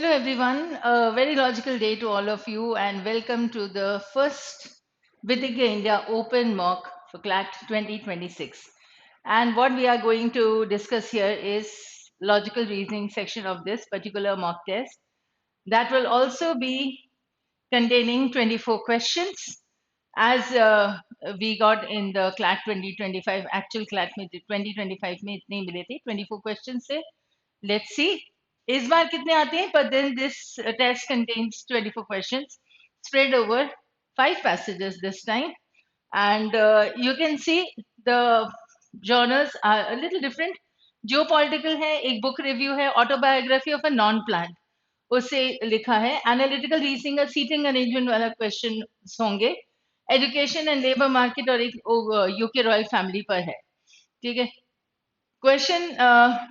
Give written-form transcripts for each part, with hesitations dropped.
Hello, everyone. A very logical day to all of you, and welcome to the first Vidya India Open Mock for CLAT 2026. And what we are going to discuss here is logical reasoning section of this particular mock test. That will also be containing 24 questions, as we got in the CLAT 2025 actual CLAT में 2025 में इतने ही मिले थे 24 questions से. Let's see इस बार कितने आते हैं. But then this test contains 24 questions spread over 5 passages this time, and you can see the genres are a little different. Geopolitical है, एक book review है, autobiography of a non-plant उससे लिखा है, एनालिटिकल रीजनिंग और सीटिंग अरेंजमेंट वाला question होंगे, education and labour market और एक यूके रॉयल फैमिली पर है. ठीक है, क्वेश्चन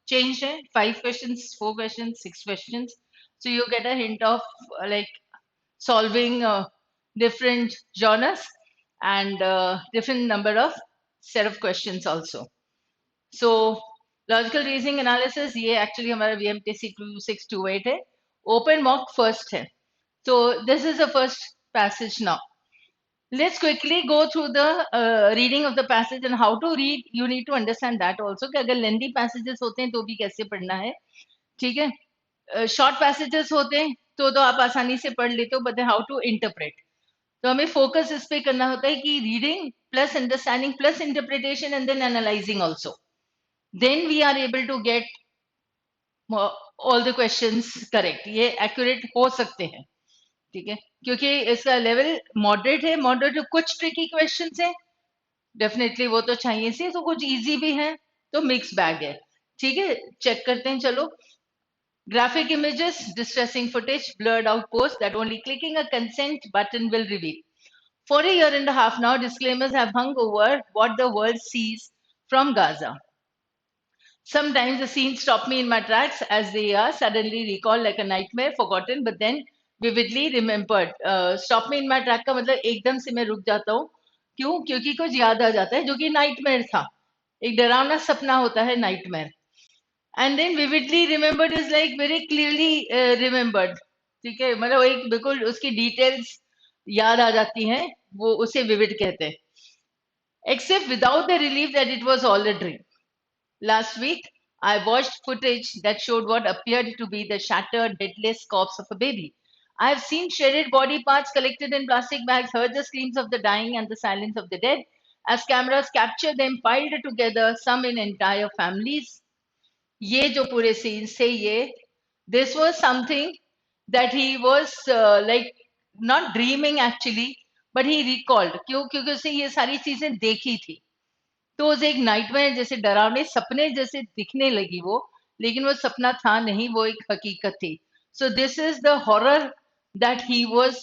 चेंज है, 5 questions, 4 questions, 6 questions, so you get a hint of like solving different genres and different number of set of questions also. So logical reasoning analysis ये actually हमारा VMTC 2628 है. Open mock first है. So this is the first passage now. Let's quickly go through the reading of the passage and how to read. You need to understand that also कि अगर lengthy passages होते हैं तो भी कैसे पढ़ना है. ठीक है, short passages होते हैं तो आप आसानी से पढ़ लेते हो, but then how to interpret. तो हमें फोकस इस पे करना होता है कि reading plus understanding plus interpretation and then analysing also. Then we are able to get all the questions correct. ये accurate हो सकते हैं. ठीक है, क्योंकि इसका लेवल मॉडरेट है. मॉडरेट कुछ ट्रिकी क्वेश्चंस है, डेफिनेटली वो तो चाहिए सी, तो कुछ इजी भी है, तो मिक्स बैग है. ठीक है, चेक करते हैं. चलो, graphic images, distressing footage, blurred out posts that only clicking a consent button will reveal. For a year and a half now, disclaimers have hung over what the world sees from Gaza. Sometimes the scenes stop me in my tracks as they are suddenly recalled like a nightmare, forgotten, but then vividly remembered. Stop me in my track का मतलब एकदम से मैं रुक जाता हूँ. क्यों? क्योंकि कुछ याद आ जाता है जो कि नाइटमेयर था. एक डरावना सपना होता है nightmare. And then vividly remembered is like very clearly remembered. ठीक है, मतलब एक बिल्कुल उसकी डिटेल्स याद आ जाती हैं, वो उसे विविड कहते हैं. Except without the relief that it was all a dream. Last week, I watched footage that showed what appeared to be the shattered, deadless corpse of a baby. I have seen shredded body parts collected in plastic bags, heard the screams of the dying and the silence of the dead, as cameras capture them piled together, some in entire families. ये जो पूरे scenes थे, ये this was something that he was like not dreaming actually, but he recalled. क्यों? क्योंकि उसे ये सारी चीजें देखी थी. तो उसे एक नाइटमेयर जैसे डरावने सपने जैसे दिखने लगी वो, लेकिन वो सपना था नहीं, वो एक हकीकत थी. So this is the horror that he was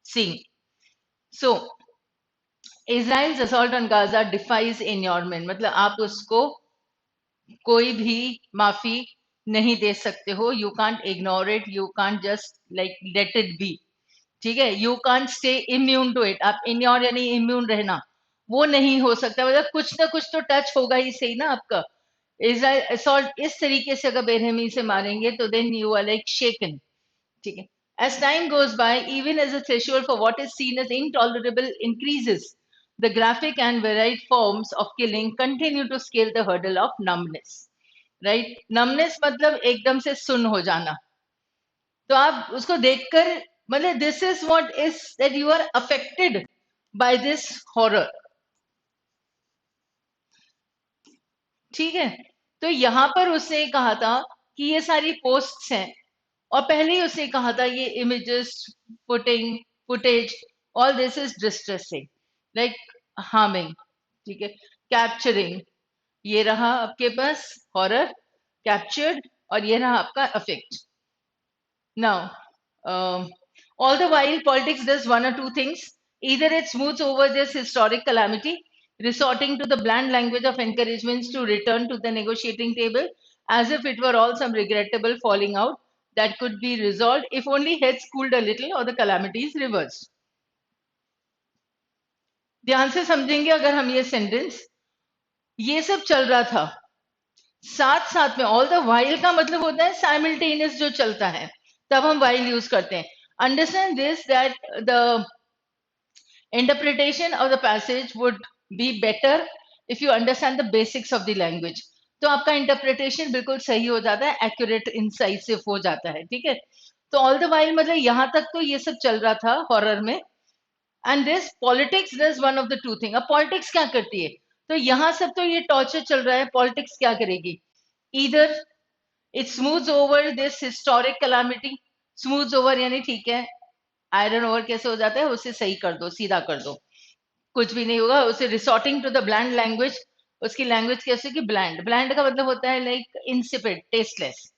seeing. So Israel's assault on Gaza defies enurement, मतलब आप उसको कोई भी माफी नहीं दे सकते हो. You can't ignore it, you can't just like let it be. ठीक है, you can't stay immune to it. आप इन्योर यानी इम्यून रहना, वो नहीं हो सकता. मतलब कुछ ना कुछ तो टच होगा ही सही ना आपका. इजराइल असॉल्ट इस तरीके से अगर बेरहमी से मारेंगे तो देन यू आर लाइक शेकन. ठीक है, as time goes by, even as the threshold for what is seen as intolerable increases, the graphic and varied forms of killing continue to scale the hurdle of numbness. Right? Numbness मतलब एकदम से सुन्न हो जाना. तो आप उसको देखकर मतलब this is what is that you are affected by this horror. ठीक है, तो यहाँ पर उसने कहा था कि ये सारी पोस्ट्स हैं, और पहले ही उसने कहा था ये images, putting, footage, all this is distressing, like harming. ठीक है, कैप्चरिंग, ये रहा आपके पास हॉरर, कैप्चर्ड, और ये रहा आपका affect. Now, all the while, politics does one or two things. Either it smooths over this historic calamity, resorting to the bland language of encouragements to return to the negotiating table, as if it were all some regrettable falling out that could be resolved if only heads cooled a little or the calamity is reversed. ध्यान से समझेंगे अगर हम ये sentence, ये सब चल रहा था, साथ साथ में, ऑल द वाइल का मतलब होता है साइमल्टेनियस जो चलता है, तब हम वाइल यूज करते हैं. Understand this that the interpretation of the passage would be better if you understand the basics of the language. तो आपका इंटरप्रिटेशन बिल्कुल सही हो जाता है, एक्यूरेट इंसाइसिव हो जाता है. ठीक है. तो ऑल द वाइल मतलब यहाँ तक तो ये सब चल रहा था हॉरर में. And this politics does one of the two thing. अब पॉलिटिक्स क्या करती है? तो यहाँ सब तो ये टॉर्चर चल रहा है, पॉलिटिक्स क्या करेगी? Either it smooths over this historic calamity. Smooths over यानी ठीक है, आयरन ओवर कैसे हो जाता है, उसे सही कर दो, सीधा कर दो, कुछ भी नहीं होगा. उसे resorting to the bland language. उसकी लैंग्वेज कैसे की ब्लैंड. ब्लैंड का मतलब होता है लाइक इंसिपिड, टेस्टलेस.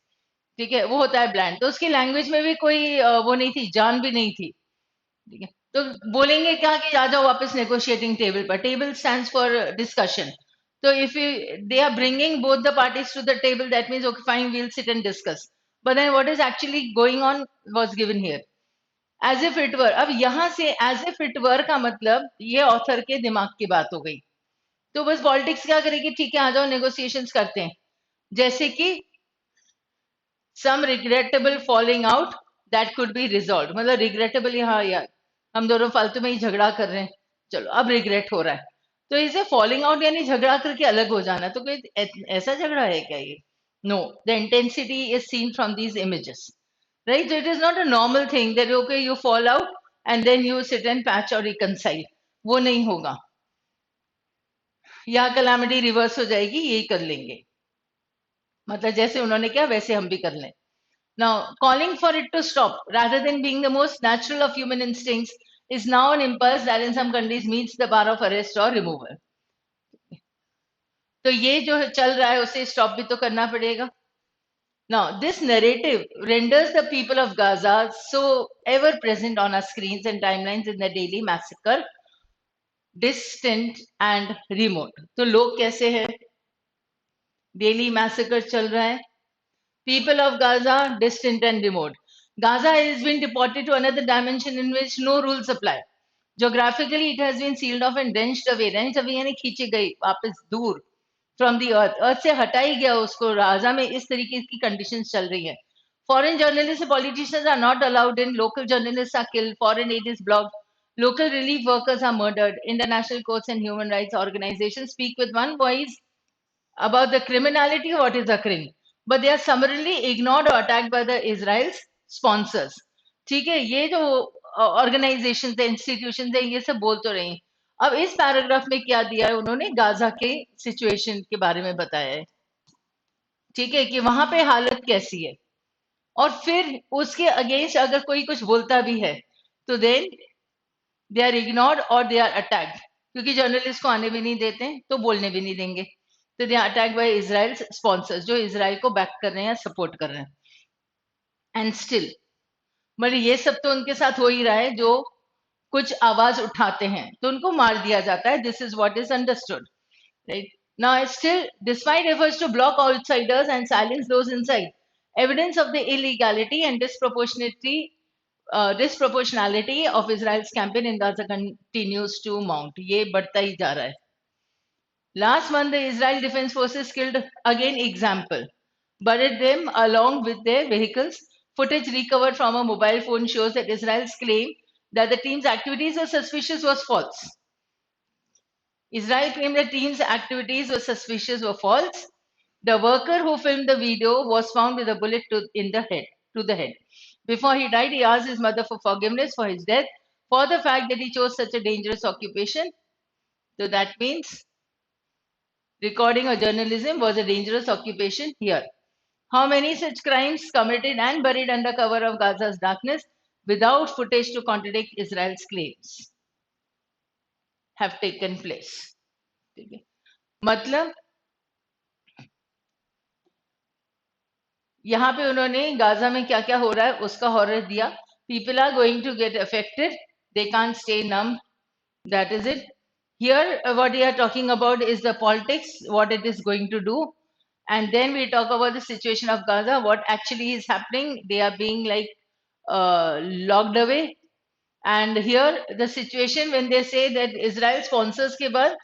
ठीक है, वो होता है ब्लैंड. तो उसकी लैंग्वेज में भी कोई वो नहीं थी, जान भी नहीं थी. ठीक है. तो बोलेंगे क्या कि आ जाओ वापस नेगोशिएटिंग टेबल पर. Table stands for discussion. तो if you they are bringing both the parties to the table, that means okay fine, we'll sit and discuss. But then what is actually going on was given here as if it were. अब यहां से as if it वर का मतलब ये author के दिमाग की बात हो गई. तो बस पॉलिटिक्स क्या करेगी, ठीक है आ जाओ नेगोशिएशंस करते हैं. जैसे कि some regrettable falling out that could be resolve. मतलब रिग्रेटेबल, यहाँ यार हम दोनों फालतू में ही झगड़ा कर रहे हैं, चलो अब रिग्रेट हो रहा है. तो इसे फॉलिंग आउट यानी झगड़ा करके अलग हो जाना. तो कोई ऐसा झगड़ा है क्या ये? No. The intensity is seen from these images, right? So it is not a normal thing that okay you fall out and then you sit and patch or reconcile. वो नहीं होगा. या कलामिटी रिवर्स हो जाएगी, यही कर लेंगे. मतलब जैसे उन्होंने किया वैसे हम भी कर लें. Now calling for it to stop rather than being the most natural of human instincts is now an impulse that in some countries meets the bar of arrest or removal. तो ये जो चल रहा है उसे स्टॉप भी तो करना पड़ेगा. Now, this narrative renders the people of Gaza so ever present on our screens and timelines in the daily massacre distant and remote. तो लोग कैसे हैं? डेली मैसेकर चल रहा है. People of Gaza distant and remote. Gaza has been deported to another dimension in which no rules apply. Geographically, it has been sealed off and wrenched away. Wrenched away यानी खींची गई वापस दूर from the अर्थ. अर्थ से हटाई गया उसको. Gaza में इस तरीके की कंडीशंस चल रही है. Foreign journalists and politicians are not allowed in. Local journalists are killed. Foreign aid is blocked. Local relief workers are murdered. International courts and human rights organizations speak with one voice about the criminality what is occurring, but they are summarily ignored or attacked by the Israel's sponsors. ठीक है, ये जो organisation है, institution है, ये सब बोल तो रहे हैं. अब इस पैराग्राफ में क्या दिया है उन्होंने, गाजा के सिचुएशन के बारे में बताया है. ठीक है, कि वहां पे हालत कैसी है. और फिर उसके अगेंस्ट अगर कोई कुछ बोलता भी है तो देन दे आर इग्नोर्ड और दे आर अटैक्ड. क्योंकि जर्नलिस्ट को आने भी नहीं देते तो बोलने भी नहीं देंगे. तो they are attacked by Israel sponsors, जो इजराइल को बैक कर रहे हैं या सपोर्ट कर रहे हैं. एंड स्टिल मतलब ये सब तो उनके साथ हो ही रहा है. जो कुछ आवाज उठाते हैं तो उनको मार दिया जाता है. This is what is understood, right? Now, still, despite efforts to block outsiders and silence those inside, evidence of the illegality and disproportionality of Israel's campaign in Gaza continues to mount. ये बढ़ता ही जा रहा है. Last month, the Israel Defense Forces killed again example, buried them along with their vehicles. Footage recovered from a mobile phone shows that Israel's claim that the team's activities were suspicious was false. Israel claimed the team's activities were suspicious were false. The worker who filmed the video was found with a bullet to the head. Before he died, he asked his mother for forgiveness for his death, for the fact that he chose such a dangerous occupation. So that means recording or journalism was a dangerous occupation here. How many such crimes committed and buried under cover of Gaza's darkness without footage to contradict Israel's claims have taken place? मतलब यहाँ पे उन्होंने Gaza में क्या क्या हो रहा है उसका हॉरर दिया. People are going to get affected. They can't stay numb. That is it. Here, what we are talking about is the politics, what it is going to do. And then we talk about the situation of Gaza, what actually is happening. They are being like locked away. And here, the situation when they say that Israel sponsors के बाद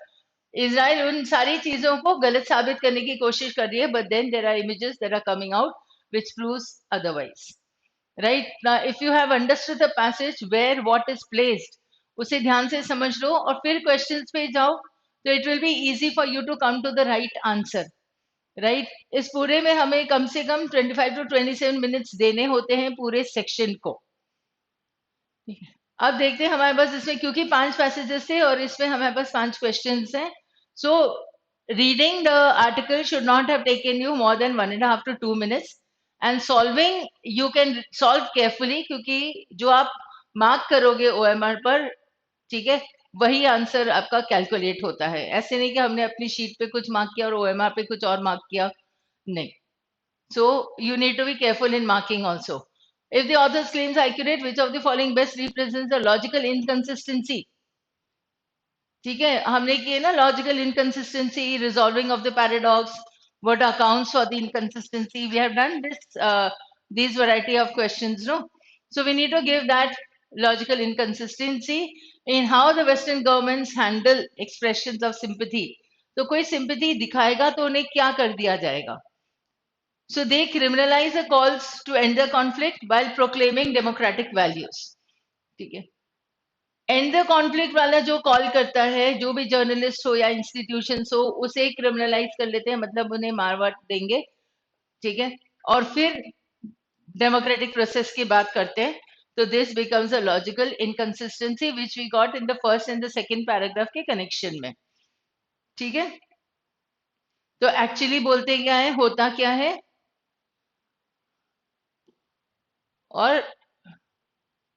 Israel उन सारी चीजों को गलत साबित करने की कोशिश कर रही है, but then there are images that are coming out which proves otherwise, right? Now if you have understood the passage where what is placed, उसे ध्यान से समझ लो और फिर क्वेश्चंस पे जाओ, तो it will be easy for you to come to the right answer, right? इस पूरे में हमें कम से कम 25 टू 27 मिनट्स देने होते हैं पूरे सेक्शन को। अब देखते हैं हमारे पास इसमें, क्योंकि 5 पैसेजेस थे और इसमें हमारे पास 5 क्वेश्चंस हैं, so reading the article should not have taken you more than 1.5 to 2 minutes, and solving you can solve carefully, क्योंकि जो आप मार्क करोगे ओएमआर पर, ठीक है, वही आंसर आपका कैलकुलेट होता है। ऐसे नहीं कि हमने अपनी शीट पे कुछ मार्क किया और ओएमआर पे कुछ और मार्क किया, नहीं। So you need to be careful in marking also. If the author's claims are accurate, which of the following best represents the logical inconsistency? ठीक है, हमने किए ना logical inconsistency, resolving of the paradox, what accounts for the inconsistency, we have done this these variety of questions, no? So we need to give that logical inconsistency in how the western governments handle expressions of sympathy. तो कोई sympathy दिखाएगा तो उन्हें क्या कर दिया जाएगा? So they criminalize the calls to end the conflict while proclaiming democratic values. ठीक है, एंड द कॉन्फ्लिक्ट वाला जो कॉल करता है, जो भी जर्नलिस्ट हो या इंस्टीट्यूशन हो, उसे क्रिमिनलाइज कर लेते हैं, मतलब उन्हें मारवाट देंगे, ठीक है, और फिर डेमोक्रेटिक प्रोसेस की बात करते हैं, तो this becomes a logical inconsistency which we got in the first and the second paragraph के कनेक्शन में, ठीक है। तो एक्चुअली बोलते क्या है, होता क्या है, और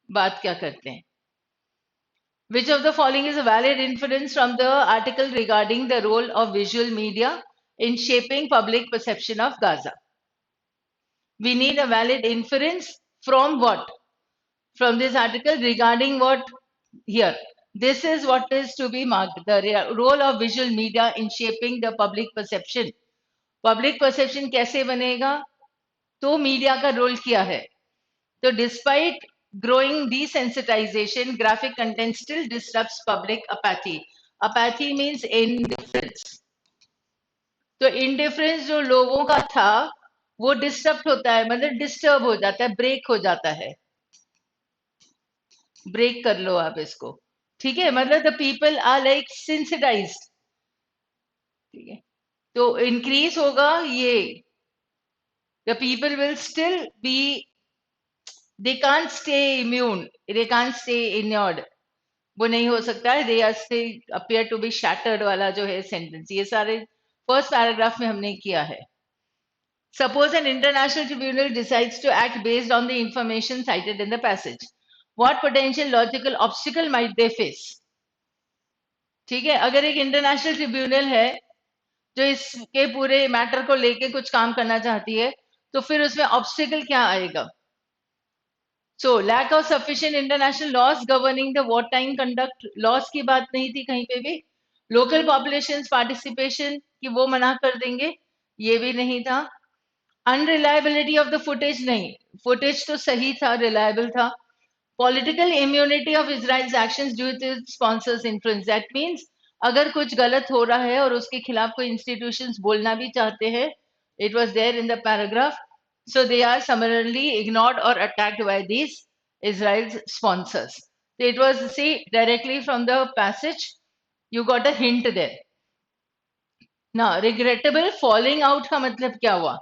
बात क्या करते हैं। Which of the following is a valid inference from the article regarding the role of visual media in shaping public perception of Gaza? We need a valid inference from what? From this article regarding what? Here. This is what is to be marked. The role of visual media in shaping the public perception. Public perception कैसे बनेगा? तो media का role क्या है? So despite growing desensitization, graphic content still disrupts public apathy. Apathy means indifference. तो indifference जो लोगों का था, वो डिस्टर्ब होता है, मतलब डिस्टर्ब हो जाता है, ब्रेक हो जाता है। ब्रेक कर लो आप इसको, ठीक है, मतलब the people are like sensitised, ठीक है, तो इंक्रीज होगा ये, the people will still be, they can't stay immune, they can't stay inured, वो नहीं हो सकता है, they are still appear to be shattered वाला जो है सेंटेंस, ये सारे फर्स्ट पैराग्राफ में हमने किया है। Suppose an international tribunal decides to act based on the information cited in the passage. What potential logical obstacle might they face? ठीक है, अगर एक इंटरनेशनल ट्रिब्यूनल है जो इसके पूरे मैटर को लेके कुछ काम करना चाहती है, तो फिर उसमें ऑब्स्टिकल क्या आएगा? So lack of sufficient international laws governing the wartime conduct, laws की बात नहीं थी कहीं पे भी, local populations participation कि वो मना कर देंगे, ये भी नहीं था, unreliability of the footage नहीं, footage तो सही था, reliable था, political immunity of Israel's actions due to its sponsors influence, that means अगर कुछ गलत हो रहा है और उसके खिलाफ कोई institutions बोलना भी चाहते हैं, it was there in the paragraph, so they are summarily ignored or attacked by these Israel's sponsors. So it was, see, directly from the passage, you got a hint there. Now, regrettable falling out का मतलब क्या हुआ?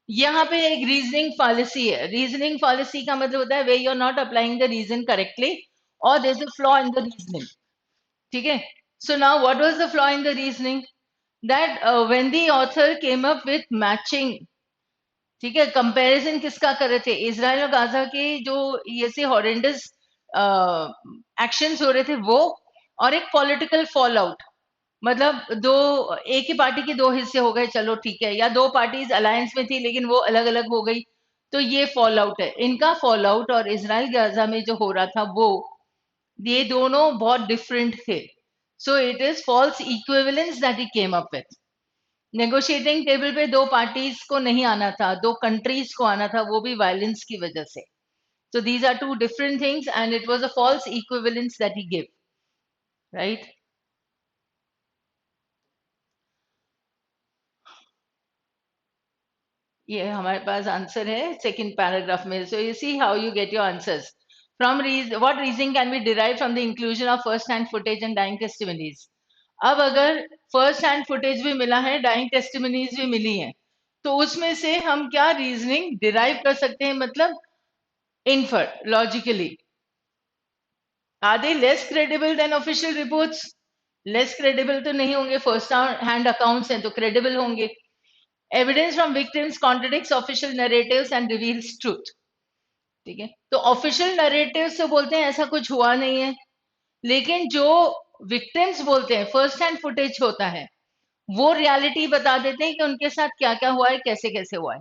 यहाँ पे एक reasoning फॉलिसी है, reasoning फॉलिसी का मतलब होता है way you are not applying the reason correctly और there is a flaw in the reasoning, ठीक है। So now what was the flaw in the reasoning, that when the author came up with matching, ठीक है, comparison किसका कर रहे थे, Israel और गाजा के जो ये से हॉरेंडस एक्शंस हो रहे थे वो, और एक पॉलिटिकल फॉल आउट, मतलब दो, एक ही पार्टी के दो हिस्से हो गए, चलो ठीक है, या दो पार्टीज अलायंस में थी लेकिन वो अलग अलग हो गई, तो ये फॉल आउट है, इनका फॉल आउट और इसराइल गाजा में जो हो रहा था वो, ये दोनों बहुत डिफरेंट थे। So it is false equivalence that he came up with. Negotiating table पे दो पार्टीज को नहीं आना था, दो कंट्रीज को आना था, वो भी वायलेंस की वजह से। So these are two different things and it was a false equivalence that he gave, right? ये हमारे पास आंसर है सेकंड पैराग्राफ में. So you see how you get your answers. From what reason can be derive from the inclusion of first hand footage and dying testimonies. अब अगर first hand footage भी मिला है, डाइंग टेस्टिमनीज भी मिली हैं, तो उसमें से हम क्या रीजनिंग डिराइव कर सकते हैं, मतलब infer logically. Are they less credible than official reports? Less credible तो नहीं होंगे, फर्स्ट हैंड अकाउंट्स हैं तो क्रेडिबल होंगे. Evidence from victims contradicts official narratives and reveals truth. ठीक है, तो ऑफिशियल नैरेटिव से बोलते हैं ऐसा कुछ हुआ नहीं है, लेकिन जो विक्टिम्स बोलते हैं, फर्स्ट हैंड फुटेज होता है, वो रियलिटी बता देते हैं कि उनके साथ क्या क्या हुआ है, कैसे कैसे हुआ है.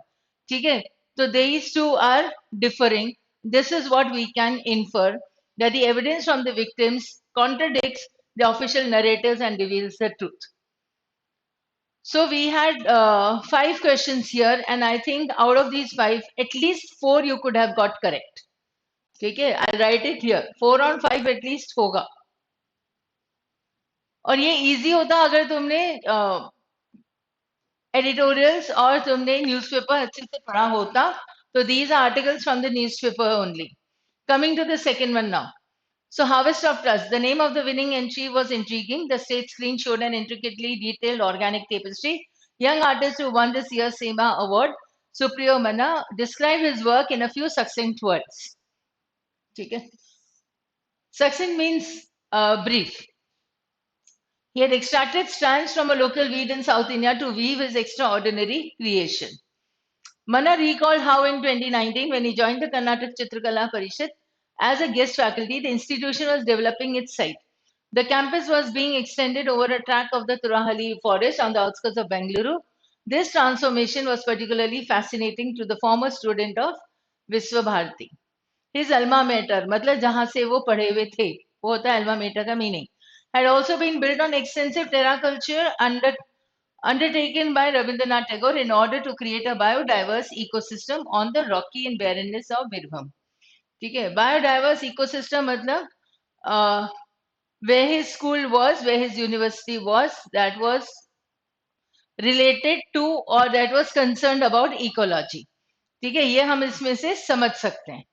ठीक है, तो these two are differing. This is what we can infer, that the evidence from the victims contradicts the official narratives and reveals the truth. So we had 5 questions here, and I think out of these 5, at least 4 you could have got correct. Okay, I'll write it here. 4 on 5 at least होगा. और ये easy होता अगर तुमने editorials और तुमने newspaper अच्छे से पढ़ा होता. So these are articles from the newspaper only. Coming to the second one now. So Harvest of Trust. The name of the winning entry was intriguing. The state screen showed an intricately detailed organic tapestry. Young artist who won this year's SEMA award, Supriyo Manna, described his work in a few succinct words. Okay. Succinct means brief. He had extracted strands from a local weed in South India to weave his extraordinary creation. Manna recalled how in 2019, when he joined the Karnataka Chitrakala Parishad as a guest faculty, the institution was developing its site. The campus was being extended over a tract of the Turahali forest on the outskirts of Bengaluru. This transformation was particularly fascinating to the former student of Visva Bharati. His alma mater, मतलब जहाँ से वो पढ़े हुए थे, वो होता है alma mater का meaning, had also been built on extensive terra culture undertaken by Rabindranath Tagore in order to create a biodiverse ecosystem on the rocky and barrenness of Birbhum. ठीक है, biodiverse ecosystem मतलब where his school was, where his university was, that was related to or that was concerned about ecology. ठीक है, ये हम इसमें से समझ सकते हैं.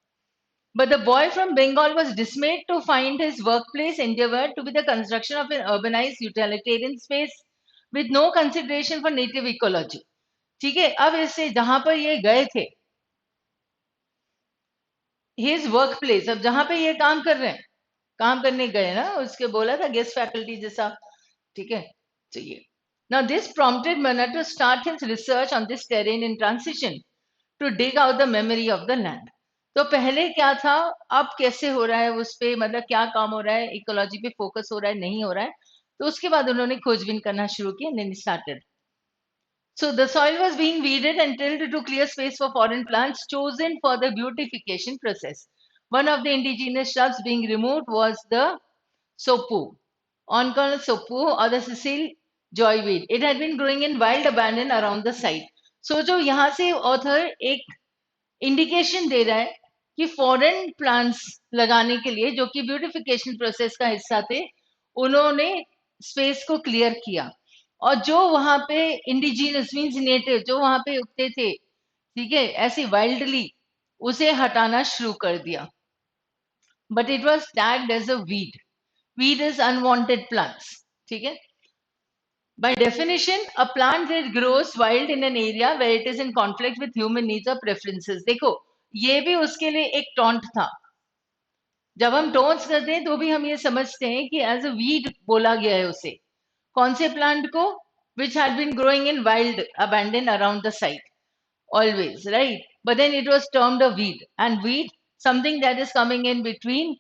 But the boy from Bengal was dismayed to find his workplace endeavored to be the construction of an urbanized utilitarian space with no consideration for native ecology. ठीक है, अब इससे जहां पर ये गए थे, हिज वर्क प्लेस, अब जहां पे ये काम कर रहे हैं, काम करने गए ना, उसके बोला था गेस्ट फैकल्टी जैसा. ठीक है, चाहिए. Now this prompted Manna to start his research on this terrain in transition to dig out the memory of the land. तो पहले क्या था, अब कैसे हो रहा है उस पे, मतलब क्या काम हो रहा है, इकोलॉजी पे फोकस हो रहा है, नहीं हो रहा है, तो उसके बाद उन्होंने खोजबीन करना शुरू की. And then started. So the soil was being weeded and tilled to clear space for foreign plants chosen for the beautification process. One of the indigenous shrubs being removed was the sopu, Oncorn sopu or the Cecil joyweed. It had been growing in wild abandon around the site. So जो यहाँ से author एक indication दे रहा है कि foreign plants लगाने के लिए, जो कि ब्यूटिफिकेशन प्रोसेस का हिस्सा थे, उन्होंने स्पेस को क्लियर किया. और जो वहां पे इंडिजिनस मीन्स नेटिव, जो वहां पे उगते थे, ठीक है, ऐसे वाइल्डली, उसे हटाना शुरू कर दिया. But it was tagged as a weed. Weed is unwanted plants. ठीक है, by definition, a plant that grows wild in an area where it is in conflict with human needs or preferences. देखो, ये भी उसके लिए एक taunt था. जब हम टोन्स करते हैं तो भी हम ये समझते हैं कि एज अ वीड बोला गया है उसे. कौन से प्लांट को? which had been growing in wild abandon around the site always, right? But then it was termed a weed, and weed something that is coming in between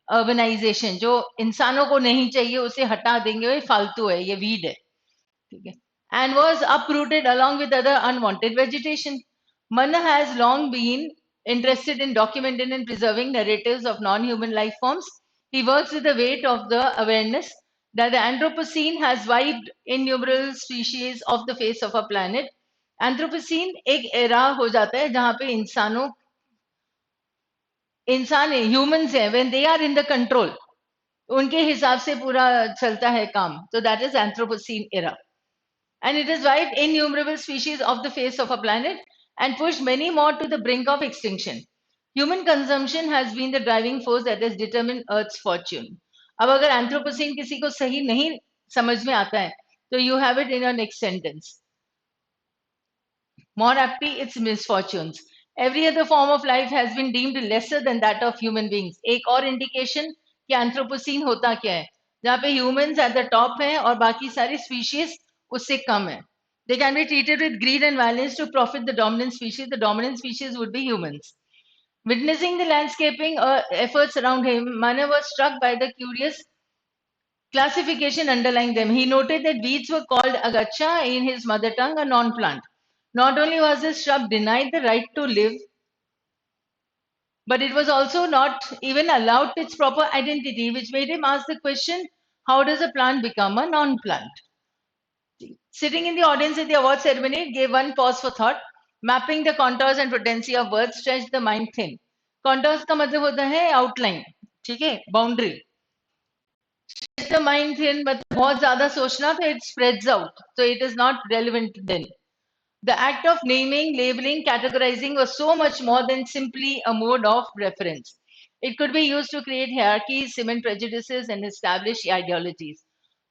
urbanization, जो इंसानों को नहीं चाहिए उसे हटा देंगे, ये फालतू है, ये weed है. And was uprooted along with other unwanted vegetation. Manna has long been interested in documenting and preserving narratives of non-human life forms. He works with the weight of the awareness that the Anthropocene has wiped innumerable species off the face of our planet. Anthropocene एक era हो जाता है जहां पे इंसान humans हैं, when they are in the control, उनके हिसाब से पूरा चलता है काम. So that is Anthropocene era. And it has wiped innumerable species off the face of our planet. and pushed many more to the brink of extinction. Human consumption has been the driving force that has determined Earth's fortune. अब अगर anthropocene किसी को सही नहीं समझ में आता है तो you have it in your next sentence. More aptly, its misfortunes. Every other form of life has been deemed lesser than that of human beings. एक और इंडिकेशन कि एंथ्रोपोसीन होता क्या है, जहाँ पे ह्यूमंस एट द टॉप हैं और बाकी सारी स्पीशीज उससे कम है. They can be treated with greed and violence to profit the dominant species. The dominant species would be humans. Witnessing the landscaping efforts around him, Manav was struck by the curious classification underlying them. He noted that weeds were called agacha in his mother tongue, a non-plant. Not only was this shrub denied the right to live, but it was also not even allowed its proper identity, which made him ask the question, how does a plant become a non-plant? Sitting in the audience at the award ceremony, it gave one pause for thought. Mapping the contours and potency of words stretched the mind thin. Contours का मतलब होता है outline, ठीक है, boundary. Stretch the mind thin, मतलब बहुत ज़्यादा सोचना तो it spreads out, so it is not relevant then. The act of naming, labeling, categorizing was so much more than simply a mode of reference. It could be used to create hierarchies, cement prejudices, and establish ideologies.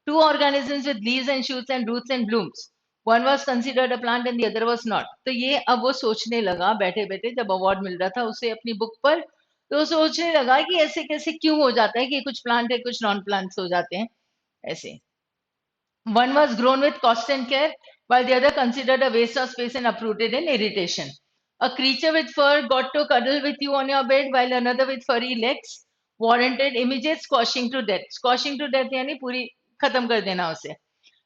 Two organisms with leaves and shoots and roots and blooms. One was considered a plant and the other was not. तो ये अब वो सोचने लगा बैठे बैठे जब award मिल रहा था उसे अपनी बुक पर, तो सोचने लगा कि ऐसे कैसे क्यों हो जाता है कि कुछ प्लांट है कुछ नॉन प्लांट्स हो जाते हैं ऐसे. One was grown with cost and care, while the other considered a waste of space and uprooted in irritation. A creature with fur got to cuddle with you on your bed, while another with furry legs warranted immediate squashing to death. Squashing to death यानी पूरी खत्म कर देना उसे.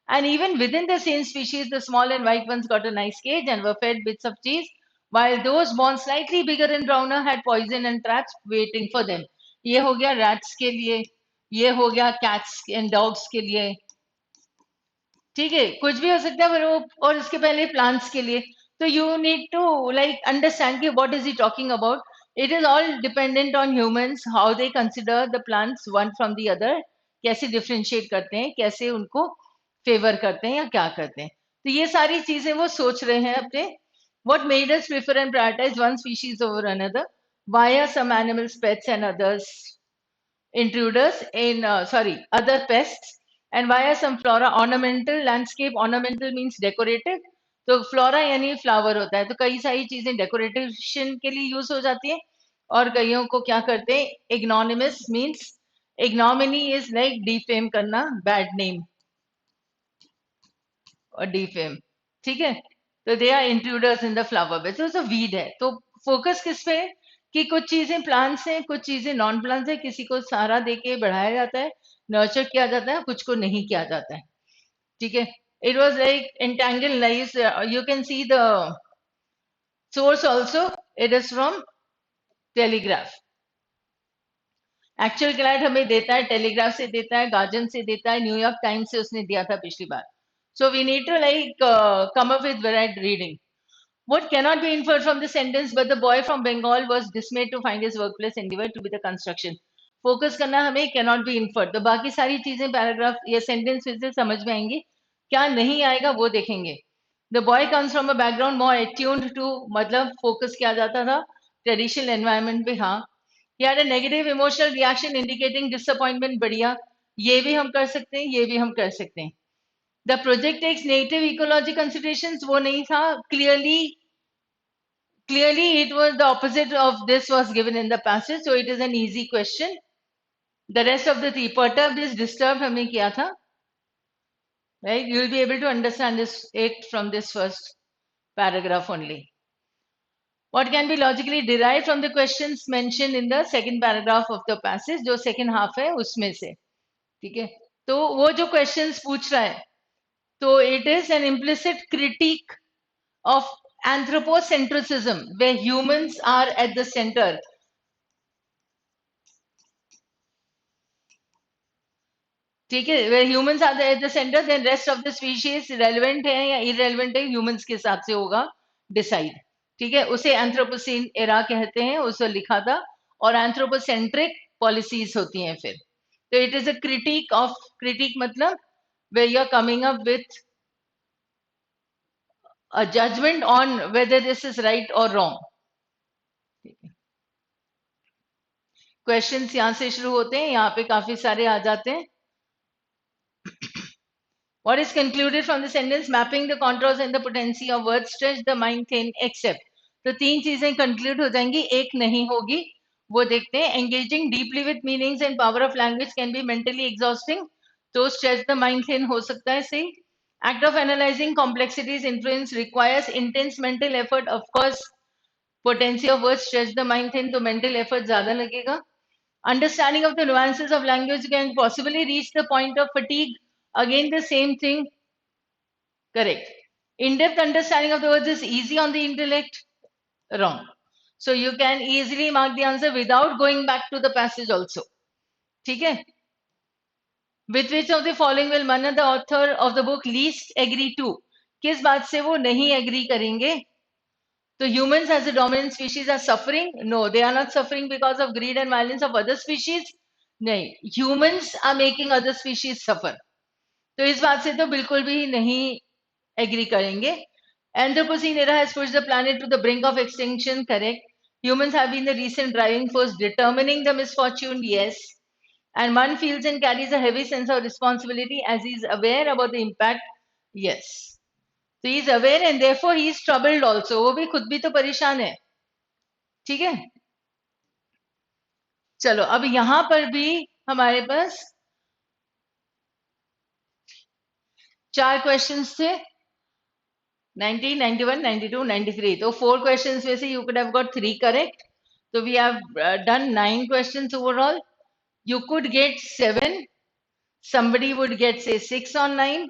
And even within the same species, the small and white ones got a nice cage and were fed bits of cheese, while those born slightly bigger and browner had poison and traps waiting for them. ये हो गया rats के लिए, ये हो गया cats and dogs के लिए, ठीक है, कुछ भी हो सकता है पर वो, और इसके पहले प्लांट्स के लिए. तो you need to like understand कि what is he talking about. It is all dependent on humans how they consider the plants one from the other, कैसे डिफरेंशिएट करते हैं, कैसे उनको फेवर करते हैं या क्या करते हैं. तो ये सारी चीजें वो सोच रहे हैं अपने. What made us prefer and prioritise one species over another, why are some animals pets and others intruders in other pests, and why are some flora ornamental. Landscape ornamental means decorative, तो flora यानी flower होता है, तो कई सारी चीजें decoration के लिए यूज हो जाती है और कईयों को क्या करते हैं ignominious means, ignominy is like defame करना, बैड नेम और डिफेम, ठीक है. तो they are intruders in the flower bed. तो वीड है, तो फोकस किस पे है कि कुछ चीजें प्लांट्स हैं कुछ चीजें नॉन प्लांट्स है, किसी को सहारा देके बढ़ाया जाता है, नर्चर किया जाता है, कुछ को नहीं किया जाता है, ठीक है. It was like entangled lives. You can see the source also. It is from Telegraph. Actual client हमें देता है टेलीग्राफ से देता है, गार्जियन से देता है, न्यूयॉर्क टाइम्स से उसने दिया था पिछली बार. So we need to like come up with varied reading. What cannot be inferred from the sentence, but the boy from Bengal was dismayed to find his workplace endeavored to be the construction. Focus करना हमें cannot be inferred. तो बाकी सारी चीजें paragraph या sentence फिर से समझ में आएंगी, क्या नहीं आएगा वो देखेंगे. The boy comes from a background more attuned to, मतलब फोकस किया जाता था ट्रेडिशनल एनवायरनमेंट पे. हाँ, he had a negative emotional reaction indicating disappointment. बढ़िया, ये भी हम कर सकते हैं, ये भी हम कर सकते हैं. The project takes native ecology considerations, वो नहीं था. Clearly it was the opposite of this was given in the passage, so it is an easy question. The rest of the three, perturbed is disturbed, हमने किया था, right? You will be able to understand this it from this first paragraph only. What can be logically derived from the questions mentioned in the second paragraph of the passage, जो second half है उसमें से, ठीक है. तो वो जो questions पूछ रहा है, तो it is an implicit critique of anthropocentrism, where humans are at the center. ठीक है, where humans are at the center, then rest of the species relevant है या irrelevant है humans के हिसाब से होगा decide. ठीक है, उसे एंथ्रोपोसीन एरा कहते हैं, उसे लिखा था. और एंथ्रोपोसेंट्रिक पॉलिसीज होती हैं फिर. तो it is a critic of, critic मतलब where you are coming up with a judgment on whether this is right or wrong. Questions यहाँ से शुरू होते हैं, यहाँ पे काफी सारे आ जाते हैं. What is concluded from the sentence? Mapping the contours and the potency of words stretch the mind thin except. तो तीन चीजें कंक्लूड हो जाएंगी, एक नहीं होगी. वो देखते हैं. Engaging deeply with meanings and power of language can be mentally exhausting. तो stretch the mind thin हो सकता है सही. Act of analyzing complexities influence requires intense mental effort. Of course, potency of words stretch the mind thin, तो mental effort ज्यादा लगेगा. Understanding of the nuances of language can possibly reach the point of fatigue. Again, the same thing. Correct. In-depth understanding of the words is easy on the intellect. Wrong. So you can easily mark the answer without going back to the passage also. ठीक है? With which of the following will Manna, the author of the book, least agree to? किस बात से वो नहीं agree करेंगे? So humans as a dominant species are suffering? No, they are not suffering because of greed and violence of other species. नहीं, humans are making other species suffer. तो इस बात से तो बिल्कुल भी नहीं एग्री करेंगे. Anthropocene era has pushed the planet to the brink of extinction. Correct. Humans have been the recent driving force determining the misfortune. Yes. And one feels and carries a heavy sense of responsibility as he is aware about the impact. Yes. So he is aware and therefore he is troubled also. वो भी खुद भी तो परेशान है. ठीक है. चलो अब यहां पर भी हमारे पास 4 क्वेश्चंस थे. 90, 91, 92, 93. So 4 questions में से you could have got 3 correct. So we have done 9 questions overall. You could get 7. Somebody would get say 6 on 9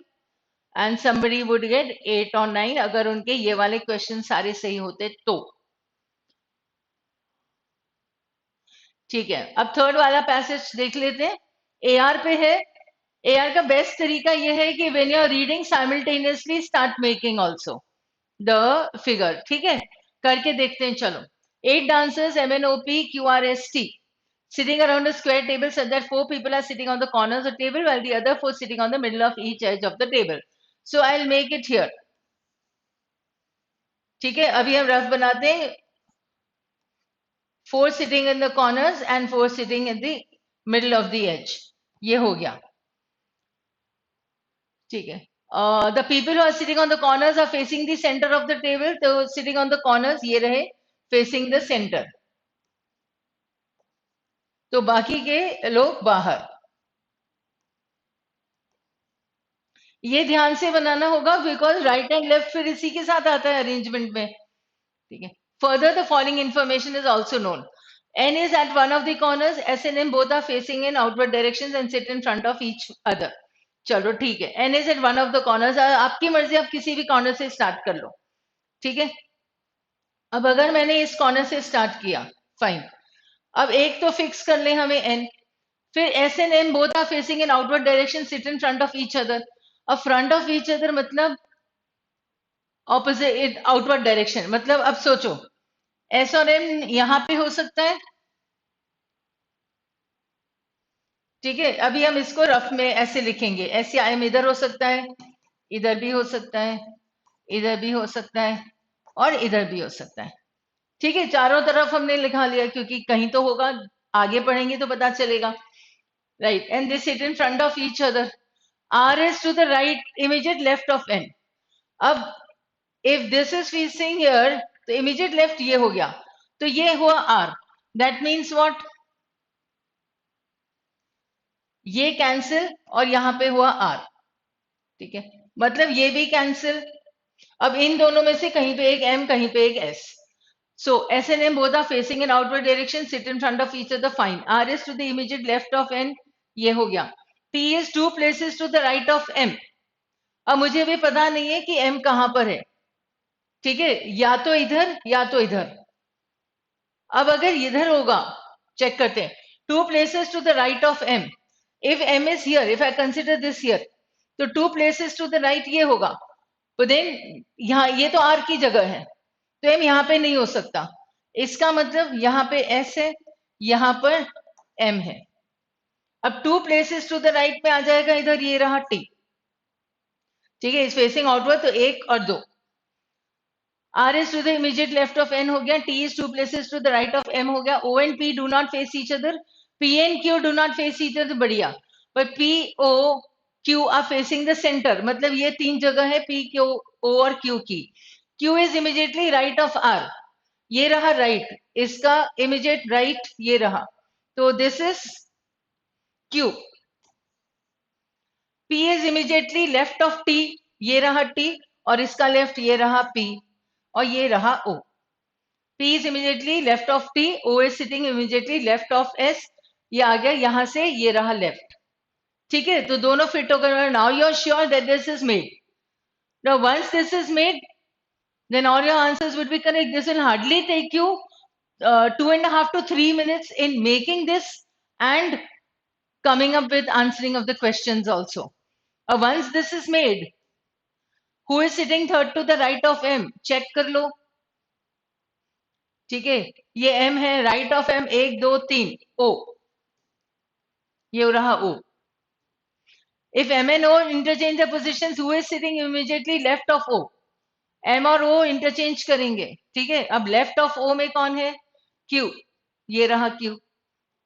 and somebody would get 8 on 9 अगर उनके ये वाले क्वेश्चन सारे सही होते तो. ठीक है, अब थर्ड वाला पैसेज देख लेते हैं. AR पे है. AR का बेस्ट तरीका ये है कि when you are reading simultaneously start making also the figure. ठीक है, करके देखते हैं. चलो. 8 dancers MNOPQRST sitting around a square table such that 4 people are sitting on the corners of the table while the other 4 sitting on the middle of each edge of the table. So I'll make it here. ठीक है, अभी हम rough बनाते हैं. 4 sitting in the corners and 4 sitting in the middle of the edge. ये हो गया. ठीक है. The people who are sitting on the corners are facing the center of the table. So sitting on the corners ये रहे facing the center. तो बाकी के लोग बाहर. ये ध्यान से बनाना होगा बिकॉज राइट एंड लेफ्ट फिर इसी के साथ आता है अरेंजमेंट में. ठीक है. Further the following information is also known. N is at one of the corners. S and M both are facing in outward directions and sit in front of each other. चलो ठीक है. N is at one of the corners. आपकी मर्जी, आप किसी भी corner से start कर लो. ठीक है. अब अगर मैंने इस कॉर्नर से स्टार्ट किया, फाइन. अब एक तो फिक्स कर ले हमें N. फिर S and M both are facing in outward direction, sit in front of each other. अब फ्रंट ऑफ ईच अदर मतलब ऑपोजिट आउटवर्ड डायरेक्शन. मतलब अब सोचो, एस और एम यहां पे हो सकता है. ठीक है, अभी हम इसको रफ में ऐसे लिखेंगे. एस या एम इधर हो सकता है, इधर भी हो सकता है, इधर भी हो सकता है और इधर भी हो सकता है. ठीक है, चारों तरफ हमने लिखा लिया क्योंकि कहीं तो होगा, आगे पढ़ेंगे तो पता चलेगा. Right. And this sit in front of each other. R is to the right, immediate left of N. अब if this is facing here, तो immediate left ये हो गया, तो ये हुआ R. That means what? ये कैंसिल और यहां पे हुआ R. ठीक है, मतलब ये भी कैंसिल. अब इन दोनों में से कहीं पे एक M, कहीं पे एक S. So S and M both are facing in outward direction, sit in front of each other. Fine. R is to the immediate left of N. ये हो गया. T is 2 places to the right of M. अब मुझे भी पता नहीं है कि M कहां पर है. ठीक है, या तो इधर या तो इधर. अब अगर इधर होगा, चेक करते हैं. 2 places to the right of M. If M is here, if I consider this here, तो 2 places to the right ये होगा. तो देन यहाँ ये तो R की जगह है, तो M यहाँ पे नहीं हो सकता. इसका मतलब यहाँ पे S है, यहाँ पर M है. अब 2 places to the right में आ जाएगा इधर, ये रहा T. ठीक है, इस फेसिंग आउटवर्ड, तो 1 और 2. R is to the immediate left of N हो गया, T is two places to the right of M हो गया, O and P do not face each other, P and Q do not face each other, बढ़िया. But P, O, Q are facing the center. मतलब ये तीन जगह है P, Q, O और Q की. Q is immediately right of R. ये रहा right, इसका immediate right ये रहा. तो this is Q. P is immediately left of T, ये रहा T, और इसका left ये रहा P, और ये रहा O. P is immediately left of T, O is sitting immediately left of S, ये आ गया यहां से, ये रहा left. ठीक है, तो दोनों फिट हो गए. Now you are sure that this is made. Now once this is made, then all your answers would be correct. This will hardly take you 2.5 to 3 minutes in making this and coming up with answering of the questions also. Once this is made, who is sitting third to the right of M? Check कर लो. ठीक है, ये M है, right of M 1 2 3 O, ये रहा O. If M and O interchange the positions, who is sitting immediately left of O? M और O interchange करेंगे. ठीक है, अब लेफ्ट ऑफ O में कौन है? Q, ये रहा Q.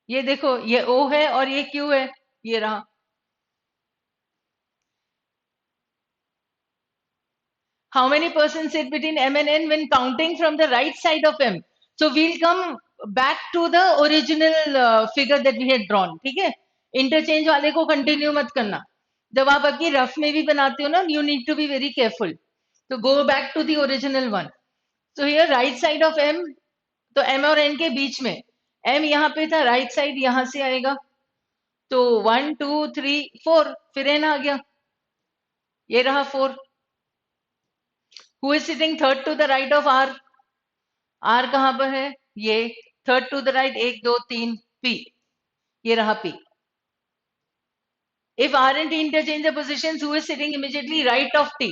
ये देखो, ये O है और ये Q है, ये रहा. How many persons sit between M and N when counting from the right side of M? So we'll come back to the original figure that we had drawn. ठीक है, इंटरचेंज वाले को कंटिन्यू मत करना. जब आप आपकी रफ में भी बनाते हो ना, you need to be very careful. So go back to the original one. So here right side of M, तो M और N के बीच में, M यहाँ पे था, राइट साइड यहाँ से आएगा, तो 1 2 3 4, फिर N आ गया, ये रहा 4. Who is sitting third to the right of R? R कहां पर है? ये third to the right 1 2 3 P, ये रहा P. If R and T interchange the positions, who is sitting immediately right of T?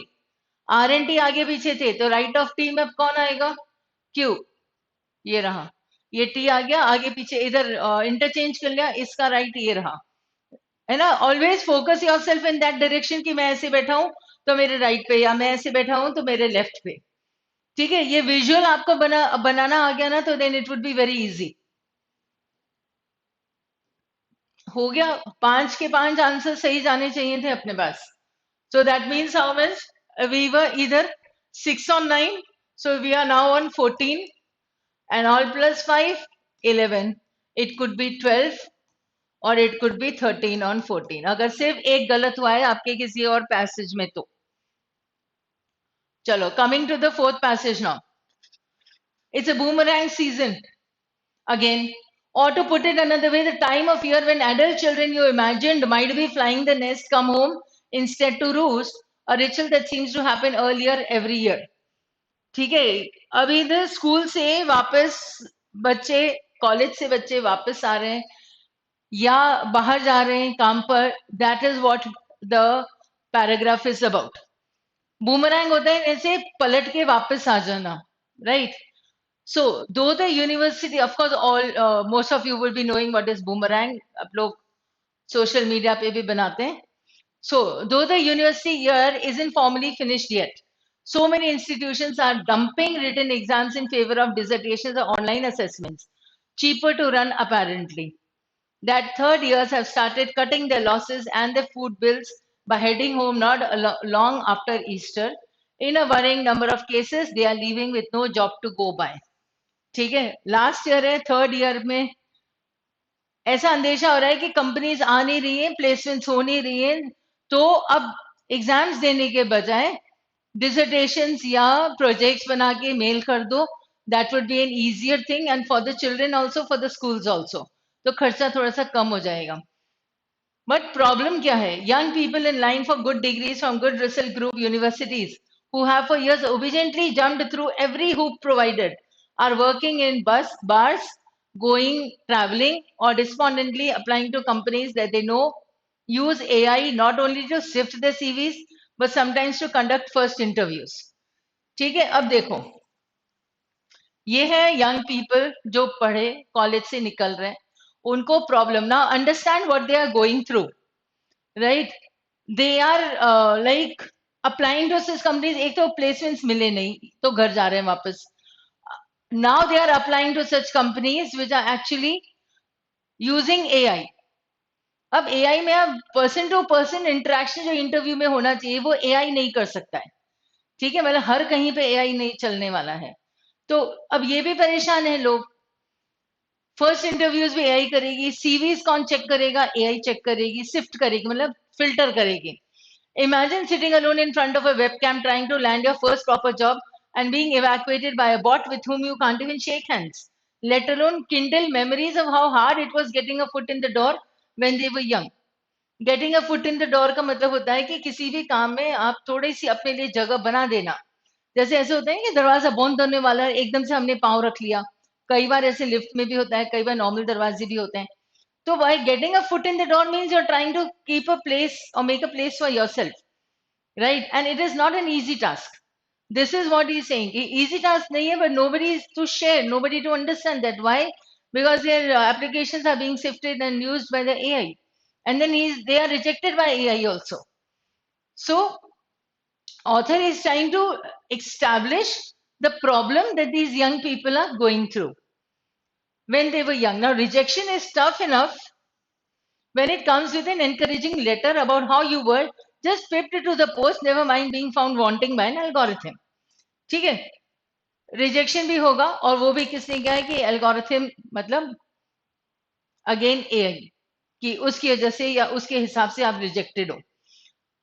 R and T आगे पीछे थे, तो right of T में अब कौन आएगा? Q, ये रहा. ये T आ गया, आगे पीछे इधर इंटरचेंज कर लिया, इसका राइट ये रहा. है ना? Always focus yourself in that direction कि मैं ऐसे बैठा हूं तो मेरे राइट पे, या मैं ऐसे बैठा हूं तो मेरे लेफ्ट पे. ठीक है, ये विजुअल आपको बनाना आ गया ना, तो then it would be very easy. हो गया, 5 के 5 आंसर सही जाने चाहिए थे अपने पास. So that means how much we were either 6 on 9, so we are now on 14, and all plus 5 11. It could be 12 और इट कुड बी 13 on 14, अगर सिर्फ एक गलत हुआ है आपके किसी और पैसेज में तो. चलो, coming to the fourth passage now. It's a boomerang season again, or to put it another way, the time of year when adult children you imagined might be flying the nest come home instead to roost, a ritual that seems to happen earlier every year. ठीक है, अभी इधर school से वापस बच्चे, college से बच्चे वापस आ रहे हैं या बाहर जा रहे हैं काम पर, that is what the paragraph is about. Boomerang होता है जैसे पलट के वापस आ जाना, राइट? सो दो the university, of course all most of you will be knowing what is boomerang, आप लोग सोशल मीडिया पे भी बनाते हैं. सो दो the university year isn't formally finished yet, so many institutions are dumping written exams in favor of dissertations or online assessments, cheaper to run apparently. That third years have started cutting their losses and their food bills by heading home not long after Easter. In a worrying number of cases, they are leaving with no job to go by. ठीक है, last year है, third year में ऐसा अंदेशा हो रहा है कि कंपनीज आ नहीं रही है, प्लेसमेंट्स हो नहीं रही है, तो अब एग्जाम्स देने के बजाय डिसर्टेशंस या प्रोजेक्ट्स बना के मेल कर दो. That would be N easier thing, and for the children also, for the schools also, तो खर्चा थोड़ा सा कम हो जाएगा. बट प्रॉब्लम क्या है? Young people in line for good degrees from good result group universities who have for years obediently jumped through every hoop provided are working in bars, going traveling, or despondently applying to companies that they know use AI not only to sift their CVs but sometimes to conduct first interviews. ठीक है, अब देखो, ये है young people जो पढ़े, college से निकल रहे हैं, उनको प्रॉब्लम ना, understand what they are going through, right? They are like applying to such companies, एक तो प्लेसमेंट्स मिले नहीं तो घर जा रहे हैं वापस. Now they are applying to such companies which are actually using AI. अब एआई में अब पर्सन टू पर्सन इंटरेक्शन जो इंटरव्यू में होना चाहिए वो एआई नहीं कर सकता है. ठीक है, मतलब हर कहीं पे एआई नहीं चलने वाला है. तो अब ये भी परेशान है लोग. फर्स्ट इंटरव्यूज भी एआई करेगी, सीवीज कौन चेक करेगा, एआई चेक करेगी, सिफ्ट करेगी, मतलब फिल्टर करेगी. Imagine sitting alone in front of a webcam trying to land your first proper job and being evacuated by a bot with whom you can't even shake hands, let alone kindle memories of how hard it was getting a foot in the door when they were young. Getting a foot in the door का मतलब होता है कि किसी भी काम में आप थोड़ी सी अपने लिए जगह बना देना. जैसे ऐसे होता है कि दरवाजा बंद होने वाला है, एकदम से हमने पाँव रख लिया. कई बार ऐसे लिफ्ट में भी होता है, कई बार नॉर्मल दरवाजे भी होते हैं. तो by getting a foot in the door means you are trying to keep a place और make a place for yourself, right? And it is not an easy task. This is what he's saying. Easy task nahi hai, but nobody is to share, nobody to understand that. Why? Because their applications are being sifted and used by the AI, and then they are rejected by AI also. So author is trying to establish the problem that these young people are going through when they were young. Now rejection is tough enough when it comes with an encouraging letter about how you were just pipped to the post, never mind being found wanting by an algorithm. ठीक है, rejection भी होगा और वो भी किसने कहा है कि एल्गोरिथम मतलब अगेन एआई कि उसकी वजह से या उसके हिसाब से आप रिजेक्टेड हो.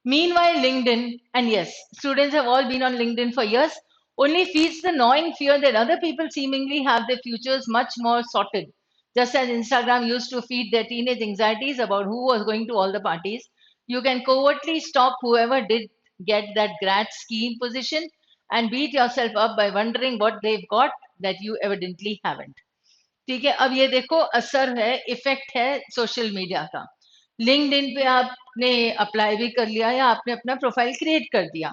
Meanwhile, LinkedIn, and yes, students have all been on LinkedIn for years, only feeds the gnawing fear that other people seemingly have their futures much more sorted. Just as Instagram used to feed their teenage anxieties about who was going to all the parties, you can covertly stalk whoever did get that grad scheme position and beat yourself up by wondering what they've got that you evidently haven't. ठीक है, अब ये देखो असर है, effect है social media का. LinkedIn पे आपने अप्लाई भी कर लिया या आपने अपना प्रोफाइल क्रिएट कर दिया,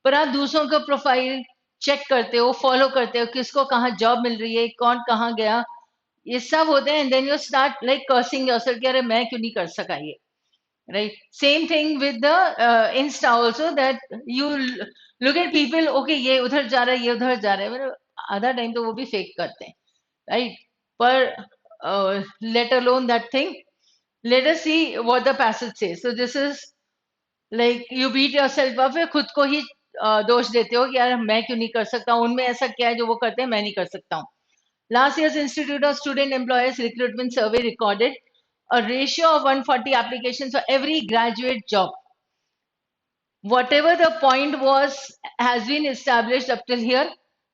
पर आप दूसरों का प्रोफाइल चेक करते हो, फॉलो करते हो, किसको कहाँ जॉब मिल रही है, कौन कहाँ गया, ये सब होते हैं. And then you start like cursing yourself कि अरे मैं क्यों नहीं कर सका ये, right? Same thing with the Insta also, that you look at people, okay ये उधर जा रहा है, ये उधर जा रहा है, मतलब आधा टाइम तो वो भी फेक करते हैं, right? But let alone that thing. Let us see what the passage says. So this is like you beat yourself up, फिर खुद को ही दोष देते हो कि यार मैं क्यों नहीं कर सकता, उनमें ऐसा क्या है जो वो करते हैं मैं नहीं कर सकता हूँ. Last year's Institute of Student Employers Recruitment Survey recorded a ratio of 140 applications for every graduate job. Whatever the point was has been established up till here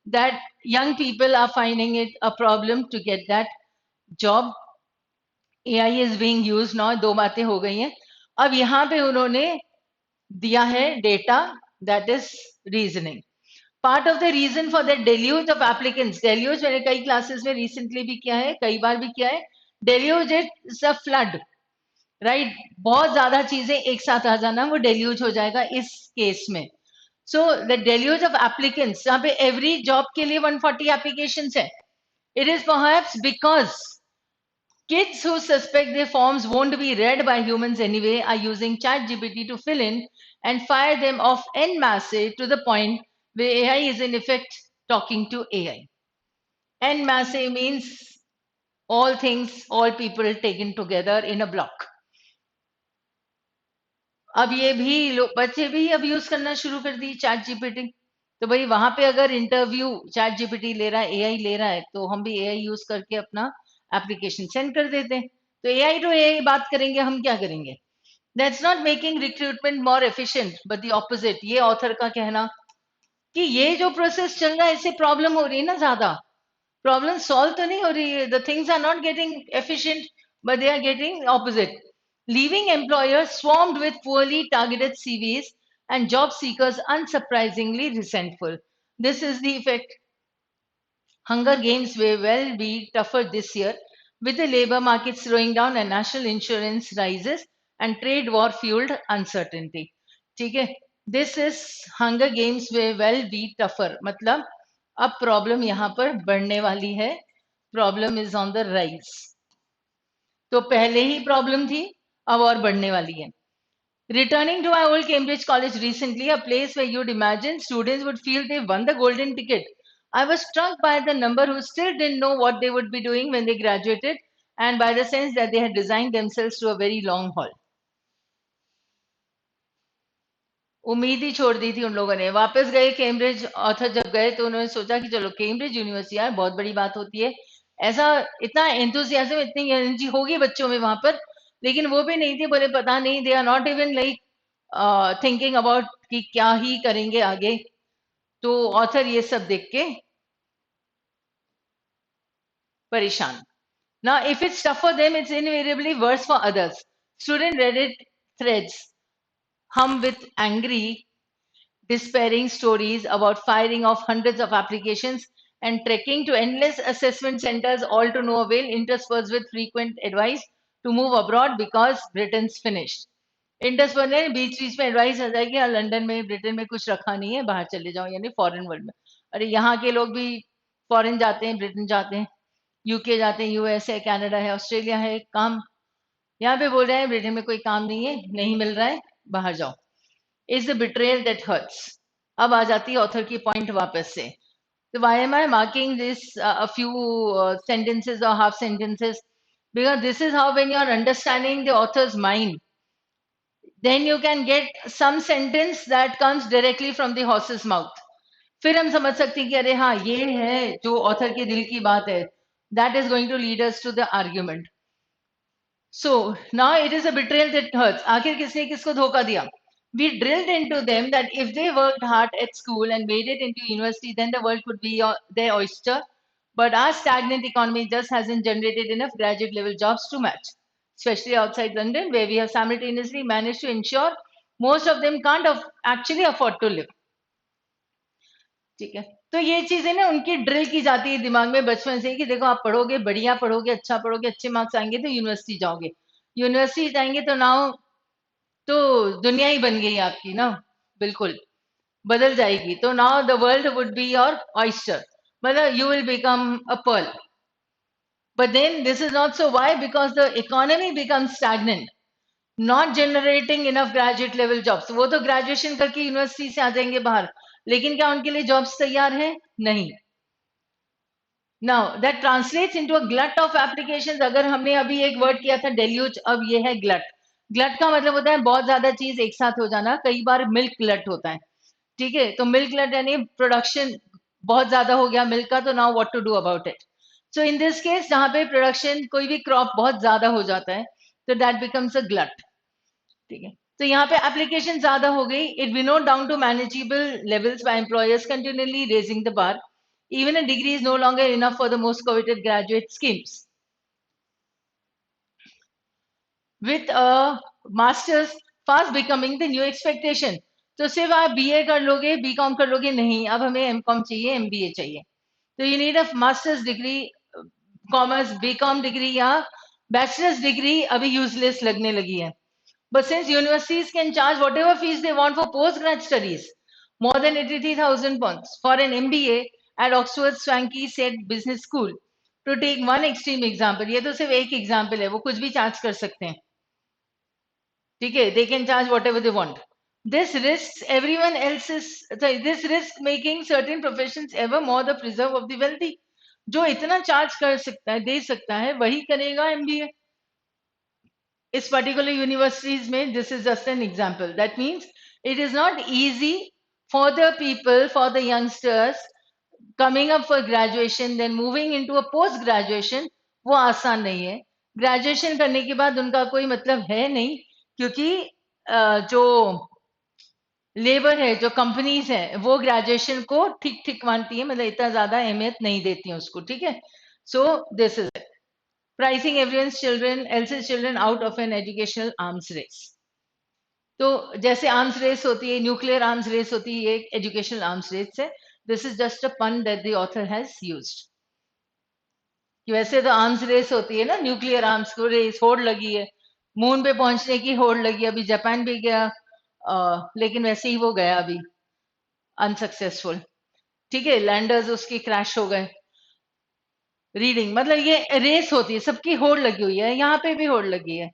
that young people are finding it a problem to get that job. AI is being used now. दो बातें हो गई हैं. अब यहाँ पे उन्होंने दिया है data, that is reasoning. Part of the reason for the deluge of applicants, deluge मैंने कई क्लासेस में रिसेंटली भी किया है, कई बार भी किया है. Deluge is a flood, right? बहुत ज्यादा चीजें एक साथ आ जाना, वो डेल्यूज हो जाएगा इस केस में. So the deluge of applicants, जहाँ पे एवरी जॉब के लिए 140 एप्लीकेशंस है. It is perhaps because kids who suspect their forms won't be read by humans anyway are using ChatGPT to fill in and fire them off en masse to the point where AI is in effect talking to AI. En masse means all things, all people taken together in a block. अब ये भी बच्चे भी अब use करना शुरू कर the chat GPT. तो भाई वहां पे अगर इंटरव्यू चैट जीपीटी ले रहा है, एआई ले रहा है, तो हम भी एआई यूज करके अपना एप्लीकेशन सेंड कर देते हैं. तो एआई टू एआई बात करेंगे, हम क्या करेंगे? That's not making recruitment more efficient but the opposite. ये ऑथर का कहना कि ये जो प्रोसेस चल रहा है इससे प्रॉब्लम हो रही है ना, ज्यादा प्रॉब्लम सॉल्व तो नहीं हो रही है. The things are not getting efficient but they are getting opposite, leaving employers swarmed with poorly targeted CVs and job seekers unsurprisingly resentful. This is the effect. Hunger Games may well be tougher this year, with the labor market slowing down and national insurance rises and trade war fueled uncertainty. ठीक है, this is Hunger Games may well be tougher. मतलब अब problem यहाँ पर बढ़ने वाली है, problem is on the rise. तो पहले ही प्रॉब्लम थी, अब और बढ़ने वाली है. Returning to my old Cambridge college recently, a place where you'd imagine students would feel they won the golden ticket, I was struck by the number who still didn't know what they would be doing when they graduated, and by the sense that they had resigned themselves to a very long haul. उम्मीद ही छोड़ दी थी उन लोगों ने। वापस गए Cambridge, author जब गए तो उन्होंने सोचा कि चलो कैम्ब्रिज यूनिवर्सिटी यार बहुत बड़ी बात होती है, ऐसा इतना एंथुसियाज्म, इतनी एनर्जी होगी बच्चों में वहां पर, लेकिन वो भी नहीं थे। बोले पता नहीं, they are not even like thinking about कि क्या ही करेंगे आगे। तो ऑथर ये सब देख के परेशान। Now, if it's tough for them, it's invariably worse for others. Student Reddit threads hum with angry, despairing stories about firing off hundreds of applications and trekking to endless assessment centers, all to no avail, interspersed with frequent advice to move abroad because Britain's finished. Intersperse ने बीच बीच में advice आता है कि यार London में, Britain में कुछ रखा नहीं है, बाहर चले जाओ, यानी फॉरेन वर्ल्ड में। अरे यहाँ के लोग भी फॉरेन जाते हैं, ब्रिटेन जाते हैं, यूके जाते हैं, यूएस है, कनाडा है, ऑस्ट्रेलिया है, काम यहाँ पे बोल रहे हैं ब्रिटेन में कोई काम नहीं है, नहीं मिल रहा है, बाहर जाओ। Is the betrayal that hurts. अब आ जाती है ऑथर की पॉइंट वापस से। तो why am I marking this a few sentences or half sentences? Because this is how, when you are understanding the author's mind, then you can get some sentence that comes directly from the horse's mouth. फिर हम समझ सकते हैं कि अरे हाँ, ये है जो ऑथर के दिल की बात है, that is going to lead us to the argument. So now it is a betrayal that hurts. आखिर किसने किसको धोखा दिया? We drilled into them that if they worked hard at school and made it into university, then the world could be their oyster. But our stagnant economy just hasn't generated enough graduate level jobs to match, especially outside London, where we have simultaneously managed to ensure most of them can't actually afford to live. ठीक है, तो ये चीजें ना उनकी drill की जाती है दिमाग में बचपन से कि देखो आप पढ़ोगे, बढ़िया पढ़ोगे, अच्छा पढ़ोगे, अच्छे मार्क्स आएंगे तो यूनिवर्सिटी जाओगे, यूनिवर्सिटी जाएंगे तो नाउ तो दुनिया ही बन गई आपकी ना, बिल्कुल बदल जाएगी। तो now the world would be your oyster, मतलब you will become a pearl. But then this is not so, why? Because the economy become stagnant, not generating enough graduate level jobs. वो तो ग्रेजुएशन करके university से आ जाएंगे बाहर, लेकिन क्या उनके लिए जॉब्स तैयार हैं? नहीं। Now that translates into a glut of applications. अगर हमने अभी एक वर्ड किया था डेल्यूज, अब ये है ग्लट। ग्लट का मतलब होता है बहुत ज्यादा चीज एक साथ हो जाना, कई बार मिल्क ग्लट होता है, ठीक है। तो मिल्क ग्लट यानी प्रोडक्शन बहुत ज्यादा हो गया मिल्क का, तो now what to do about it. So in this case जहां पे प्रोडक्शन कोई भी क्रॉप बहुत ज्यादा हो जाता है, तो दैट बिकम्स अ ग्लट, ठीक है। तो यहाँ पे एप्लीकेशन ज्यादा हो गई, it winnowed down to manageable levels by employers continuously raising the bar. Even a degree is no longer enough for the most coveted graduate schemes. With a master's fast becoming the new expectation. तो सिर्फ आप BA कर लोगे, BCom कर लोगे नहीं, अब हमें एमकॉम चाहिए, एमबीए चाहिए। तो you need a master's degree, commerce BCom degree या बैचलर्स डिग्री अभी यूजलेस लगने लगी है। But since universities can charge whatever fees they want for postgrad studies, more than 83,000 pounds for an MBA at Oxford Swanky said Business School, to take one extreme example, ये तो सिर्फ एक example है, वो कुछ भी चार्ज कर सकते हैं, ठीक है, they can charge whatever they want. This risks everyone else's, sorry, this risk making certain professions ever more the preserve of the wealthy. जो इतना चार्ज कर सकता है, दे सकता है, वही करेगा एमबीए इस पर्टिकुलर यूनिवर्सिटीज में। This is just an example. That means it is not easy for the people, for the youngsters coming up for graduation then moving into a post graduation. वो आसान नहीं है। ग्रेजुएशन करने के बाद उनका कोई मतलब है नहीं, क्योंकि जो लेबर है, जो कंपनीज है, वो ग्रेजुएशन को ठीक ठीक मानती है, मतलब इतना ज्यादा अहमियत नहीं देती है उसको, ठीक है। सो this is pricing else's children out of an educational arms race. तो जैसे आर्म्स रेस होती है, न्यूक्लियर आर्म्स रेस होती है, एक एजुकेशनल आर्म्स रेस है। दिस इज जस्ट अ पन that the author has used. कि वैसे तो आर्म्स रेस होती है ना, न्यूक्लियर आर्म्स को रेस, होड़ लगी है, मून पे पहुंचने की होड़ लगी, अभी जापान भी गया, लेकिन वैसे ही वो गया अभी अनसक्सेसफुल, ठीक है। लैंडर्स उसकी क्रैश हो गए। रीडिंग मतलब ये रेस होती है, सबकी होड़ लगी हुई है, यहाँ पे भी होड़ लगी है।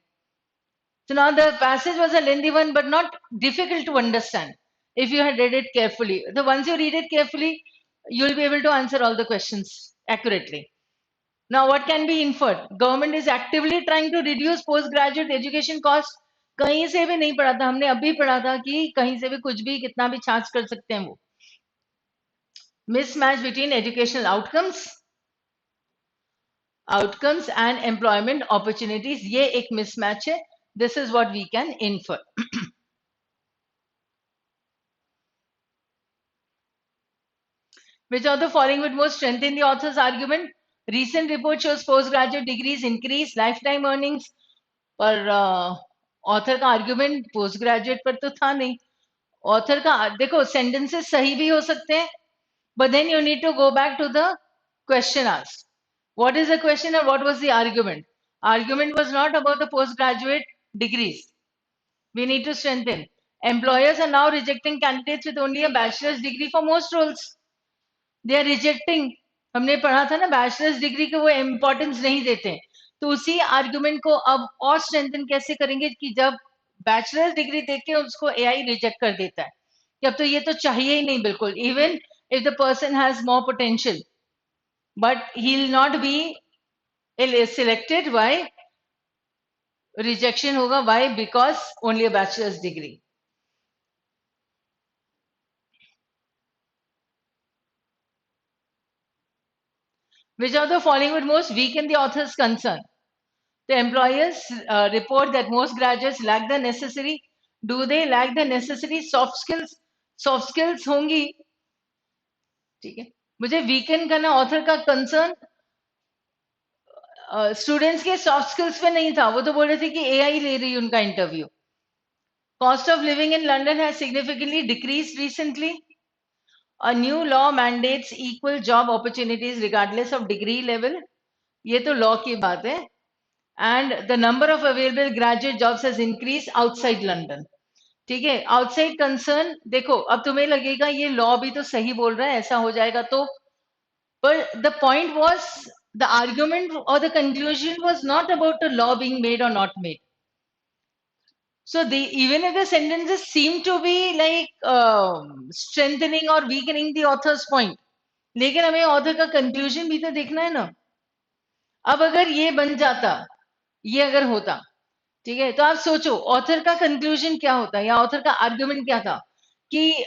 So now the passage was a lengthy one, but not difficult to understand if you had read it carefully. The once you read it carefully, you'll be able to answer all the questions accurately. Now, what can be inferred? Government is actively trying to reduce postgraduate education cost. कहीं से भी नहीं पढ़ा था, हमने अभी पढ़ा था कि कहीं से भी कुछ भी कितना भी चार्ज कर सकते हैं वो. Mismatch between educational outcomes and employment opportunities. ये एक mismatch है. This is what we can infer. Which of the following would most strengthen the author's argument? Recent report shows postgraduate degrees increase lifetime earnings. पर author का argument post graduate पर तो था नहीं. Author का देखो सेंटेंसेस सही भी हो सकते हैं, but then you need to go back to the question asked. What is the question and what was the argument? Argument was not about the postgraduate degrees. We need to strengthen. Employers are now rejecting candidates with only a bachelor's degree for most roles. They are rejecting. हमने पढ़ा था ना bachelors degree को वो importance नहीं देते. तो उसी आर्गुमेंट को अब और स्ट्रेंथन कैसे करेंगे कि जब बैचलर्स डिग्री देख के उसको एआई रिजेक्ट कर देता है कि अब तो ये तो चाहिए ही नहीं बिल्कुल, even if the person has more potential, but he will not be selected. Why rejection होगा? Why? Because only a bachelor's degree. Which of the following would most weaken the author's concern? The employers report that most graduates lack the necessary. Do they lack the necessary soft skills? Soft skills होंगी, ठीक है. मुझे weaken करना author का concern students के soft skills पे नहीं था. वो तो बोल रहे थे कि एआई ले रही है उनका interview. Cost of living in London has significantly decreased recently. A new law mandates equal job opportunities regardless of degree level. ये तो लॉ की बात है. And the number of available graduate jobs has increased outside London. ठीक है. Outside concern देखो, अब तुम्हें लगेगा ये लॉ भी तो सही बोल रहा है, ऐसा हो जाएगा तो, पर the point was the argument और the conclusion was not about the law being made और not made. So even if the sentences seem to be like strengthening or weakening the author's point, लेकिन हमें author का conclusion भी तो देखना है ना. अब अगर ये बन जाता, ये अगर होता, ठीक है, तो आप सोचो ऑथर का कंक्लूजन क्या होता या ऑथर का आर्गुमेंट क्या था कि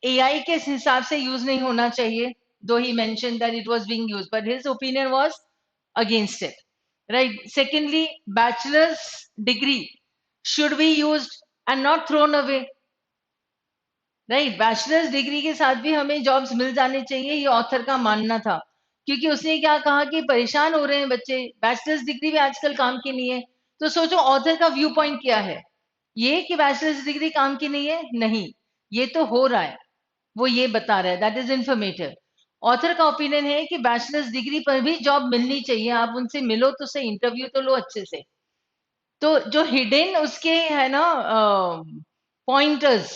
एआई के हिसाब से यूज नहीं होना चाहिए, though he mention that it was being used, but his opinion was against it. Right. Secondly, bachelor's degree should be used and not thrown away. Right. Bachelor's degree के साथ भी हमें जॉब्स मिल जाने चाहिए, ये ऑथर का मानना था. क्योंकि उसने क्या कहा कि परेशान हो रहे हैं बच्चे, बैचलर्स डिग्री भी आजकल काम की नहीं है. तो सोचो ऑथर का व्यू पॉइंट क्या है. ये कि बैचलर्स डिग्री काम की नहीं है, नहीं, ये तो हो रहा है, वो ये बता रहा है, दैट इज इंफॉर्मेटिव. ऑथर का ओपिनियन है कि बैचलर्स डिग्री पर भी जॉब मिलनी चाहिए. आप उनसे मिलो तो सही, इंटरव्यू तो लो अच्छे से. तो जो हिडन उसके है ना पॉइंटर्स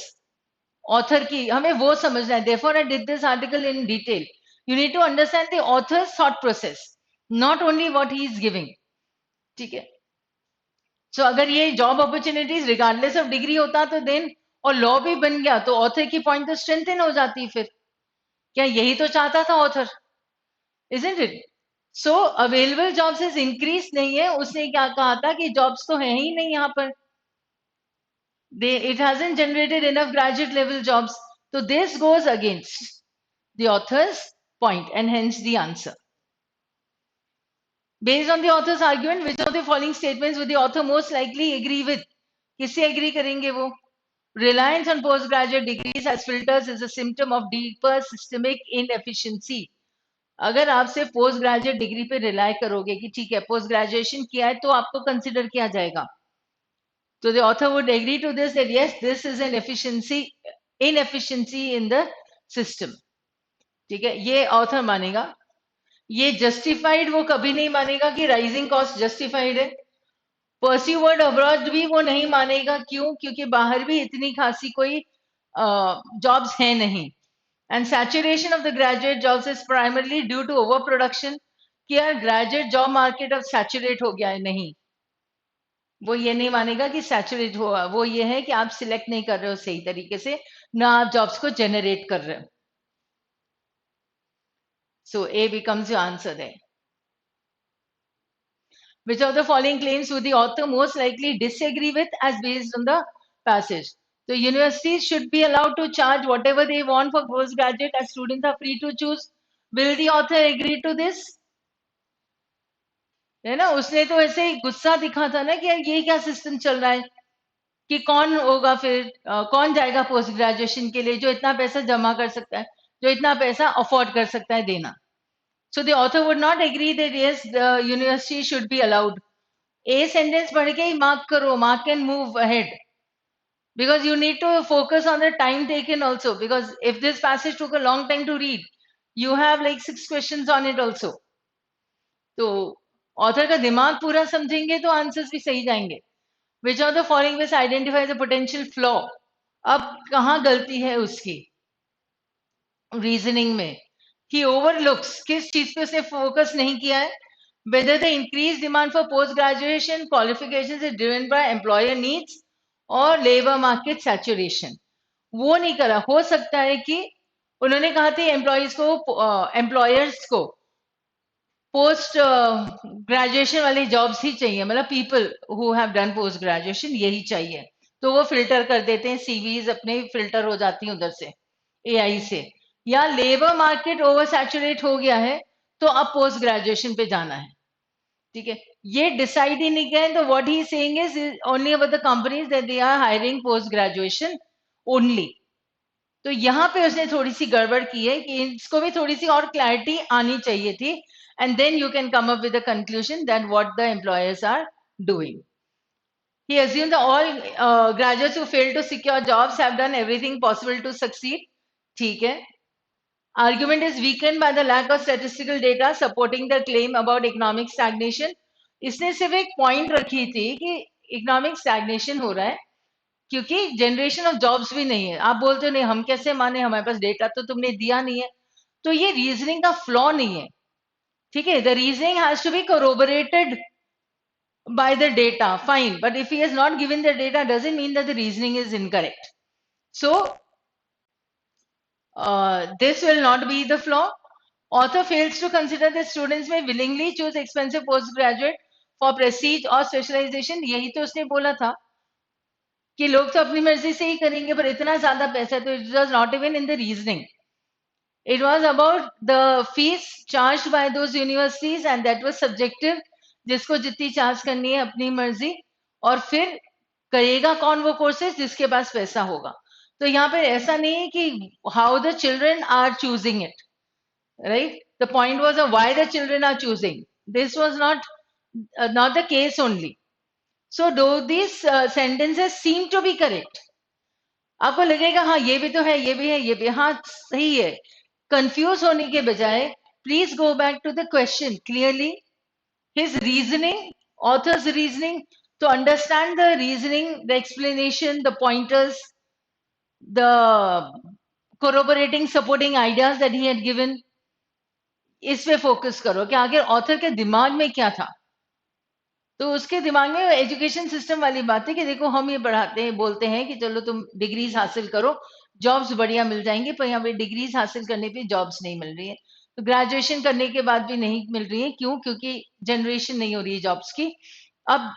ऑथर की, हमें वो समझना है. therefore I did this article in detail. You need to understand the author's thought process, not only what he is giving. ठीक है. सो अगर ये job opportunities regardless of degree होता तो देन, और लॉ भी बन गया तो ऑथर की पॉइंट तो स्ट्रेंथन हो जाती. फिर क्या यही तो चाहता था author? Isn't it? So available jobs is increase नहीं है. उसने क्या कहा था कि जॉब्स तो है ही नहीं यहाँ पर. It hasn't generated enough graduate level jobs. So this goes against the author's point and hence the answer. Based on the author's argument, which of the following statements would the author most likely agree with? किससे agree करेंगे वो? Reliance on postgraduate degrees as filters is a symptom of deeper systemic inefficiency. अगर आप सिर्फ post graduate degree पे rely करोगे कि ठीक है पोस्ट ग्रेजुएशन किया है तो आपको कंसिडर किया जाएगा, so the author would agree to this, that yes, this is an inefficiency in the system. ठीक है, ये ऑथर मानेगा. ये जस्टिफाइड वो कभी नहीं मानेगा कि राइजिंग कॉस्ट जस्टिफाइड है. परस्यूवर्ड अब्रॉड भी वो नहीं मानेगा. क्यों? क्योंकि बाहर भी इतनी खासी कोई जॉब्स है नहीं. And saturation of the graduate jobs is primarily due to over production. कि यार ग्रेजुएट जॉब मार्केट अब सैचुरेट हो गया है. नहीं, वो ये नहीं मानेगा कि सैचुरेट हुआ, वो ये है कि आप सिलेक्ट नहीं कर रहे हो सही तरीके से, ना आप जॉब्स को जनरेट कर रहे हो. सो ए बिकम्स योर आंसर है. Which of the following claims would the author most likely disagree with as based on the passage? So universities should be allowed to charge whatever they want for postgraduate as students are free to choose. Will the author agree to this? है ना, उसने तो ऐसे ही गुस्सा दिखा था ना कि यार ये क्या सिस्टम चल रहा है, कि कौन होगा फिर, कौन जाएगा पोस्ट ग्रेजुएशन के लिए जो इतना पैसा जमा कर सकता है, जो इतना पैसा अफोर्ड कर सकता है देना. So the author would not agree that yes, the university should be allowed. A sentence पढ़ के ही mark करो, mark and move ahead. Because you need to focus on the time taken also. Because if this passage took a long time to read, you have like 6 questions on it also. तो author का दिमाग पूरा समझेंगे तो answers भी सही जाएंगे. Which of the following ways identifies a potential flaw? अब कहाँ गलती है उसकी रीजनिंग में? He overlooks, किस चीज पे उसने फोकस नहीं किया है? Whether the increased demand for post graduation qualifications is driven by employer needs or labor market saturation. वो नहीं करा. हो सकता है कि उन्होंने कहा था एम्प्लॉयज को, एम्प्लॉयर्स को पोस्ट ग्रेजुएशन वाली जॉब्स ही चाहिए, मतलब people who have done post graduation यही चाहिए, तो वो फिल्टर कर देते हैं, सीवीज अपने फिल्टर हो जाती हैं उधर से, एआई से. या लेबर मार्केट ओवर सैचुरेट हो गया है तो अब पोस्ट ग्रेजुएशन पे जाना है. ठीक है, ये डिसाइड ही नहीं किया. तो what he saying is only about the companies that they are hiring post graduation only. तो यहाँ पे उसने थोड़ी सी गड़बड़ की है कि इसको भी थोड़ी सी और क्लैरिटी आनी चाहिए थी, and then you can come up with a conclusion that what the employers are doing. He assumed that all graduates who failed to secure jobs have done everything possible to succeed. ठीक है. Argument is weakened by the lack of statistical data supporting the claim about economic stagnation. इसने सिर्फ एक point रखी थी कि economic stagnation हो रहा है क्योंकि जनरेशन ऑफ जॉब्स भी नहीं है. आप बोलते हो नहीं हम कैसे माने, हमारे पास डेटा तो तुमने दिया नहीं है. तो ये रीजनिंग का फ्लॉ नहीं है. ठीक है, the reasoning has to be corroborated by the data, fine, but if he has not given the data doesn't mean that the reasoning is incorrect. So this will not be the flaw. Author fails to consider that students may willingly choose expensive postgraduate for prestige or specialization. यही तो उसने बोला था कि लोग तो अपनी मर्जी से ही करेंगे, पर इतना ज्यादा पैसा, तो it was not even in the reasoning. It was about the fees charged by those universities and that was subjective. जिसको जितनी चार्ज करनी है अपनी मर्जी, और फिर करेगा कौन वो कोर्सेज जिसके पास पैसा होगा. तो यहाँ पे ऐसा नहीं है कि how the children are choosing it, right? The point was why the children are choosing. This was not the case only. So though these sentences seem to be correct, आपको लगेगा हाँ ये भी तो है, ये भी है, ये भी हाँ सही है. कंफ्यूज होने के बजाय please go back to the question clearly. His reasoning, author's reasoning, to understand the reasoning, the explanation, the pointers, the corroborating supporting ideas that he had given, इस पे फोकस करो कि आखिर ऑथर के दिमाग में क्या था. तो उसके दिमाग में एजुकेशन सिस्टम वाली बात है कि देखो हम ये बढ़ाते हैं, बोलते हैं कि चलो तुम डिग्रीज हासिल करो, जॉब्स बढ़िया मिल जाएंगे, पर यहाँ पे डिग्रीज हासिल करने पे जॉब्स नहीं मिल रही है. तो ग्रेजुएशन करने के बाद भी नहीं मिल रही है. क्यों? क्योंकि जनरेशन नहीं हो रही है जॉब्स की. अब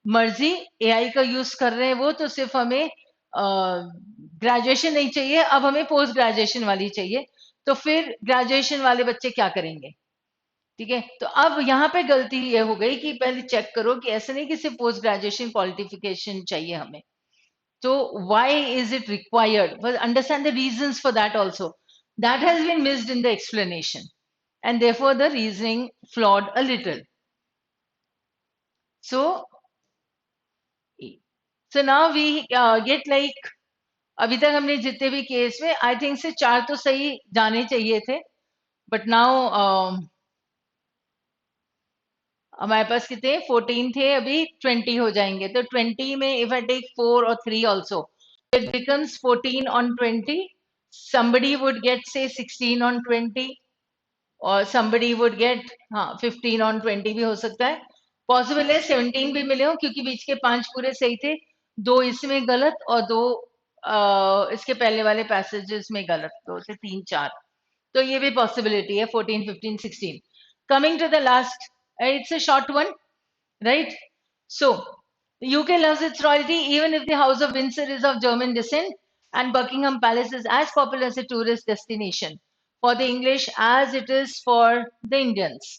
मर्जी एआई का यूज कर रहे हैं वो, तो सिर्फ हमें ग्रेजुएशन नहीं चाहिए, अब हमें पोस्ट ग्रेजुएशन वाली चाहिए. तो फिर ग्रेजुएशन वाले बच्चे क्या करेंगे? ठीक है, तो अब यहाँ पे गलती ये हो गई कि पहले चेक करो कि ऐसा नहीं कि सिर्फ पोस्ट ग्रेजुएशन क्वालिफिकेशन चाहिए हमें. तो why is it required? Well, understand the reasons for that also. That has been missed in the explanation, and therefore the reasoning flawed a little. So, now we get like, अभी तक हमने जितने भी case में I think से 4 तो सही जाने चाहिए थे, बट नाउ हमारे पास कितने 14 थे, अभी 20 हो जाएंगे. तो 20 में इफ आई टेक 4 और 3 also, it becomes 14 on 20. Somebody would get say 16 on 20 or somebody would get 15 on 20 भी हो सकता है. पॉसिबल है 17 भी मिले हो, क्योंकि बीच के 5 पूरे सही थे, 2 इसमें गलत और 2 इसके पहले वाले पैसेजेस में गलत, 2 से 3 4, तो ये भी पॉसिबिलिटी है 14 15 16. Coming to the last, it's a short one, right? So the UK loves its royalty even if the House of Windsor is of German descent, and Buckingham Palace is as popular as a tourist destination for the English as it is for the Indians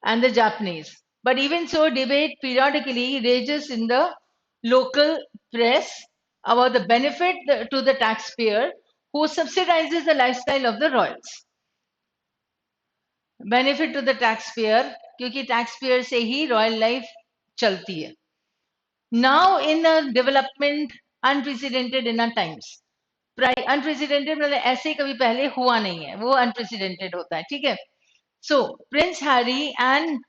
and the Japanese. But even so, debate periodically rages in the local press about the benefit to the taxpayer who subsidizes the lifestyle of the royals. Benefit to the taxpayer, क्योंकि taxpayer से ही royal life चलती है. Now in the development unprecedented in our times. Unprecedented मतलब ऐसे कभी पहले हुआ नहीं है, वो unprecedented होता है, ठीक है? So Prince Harry and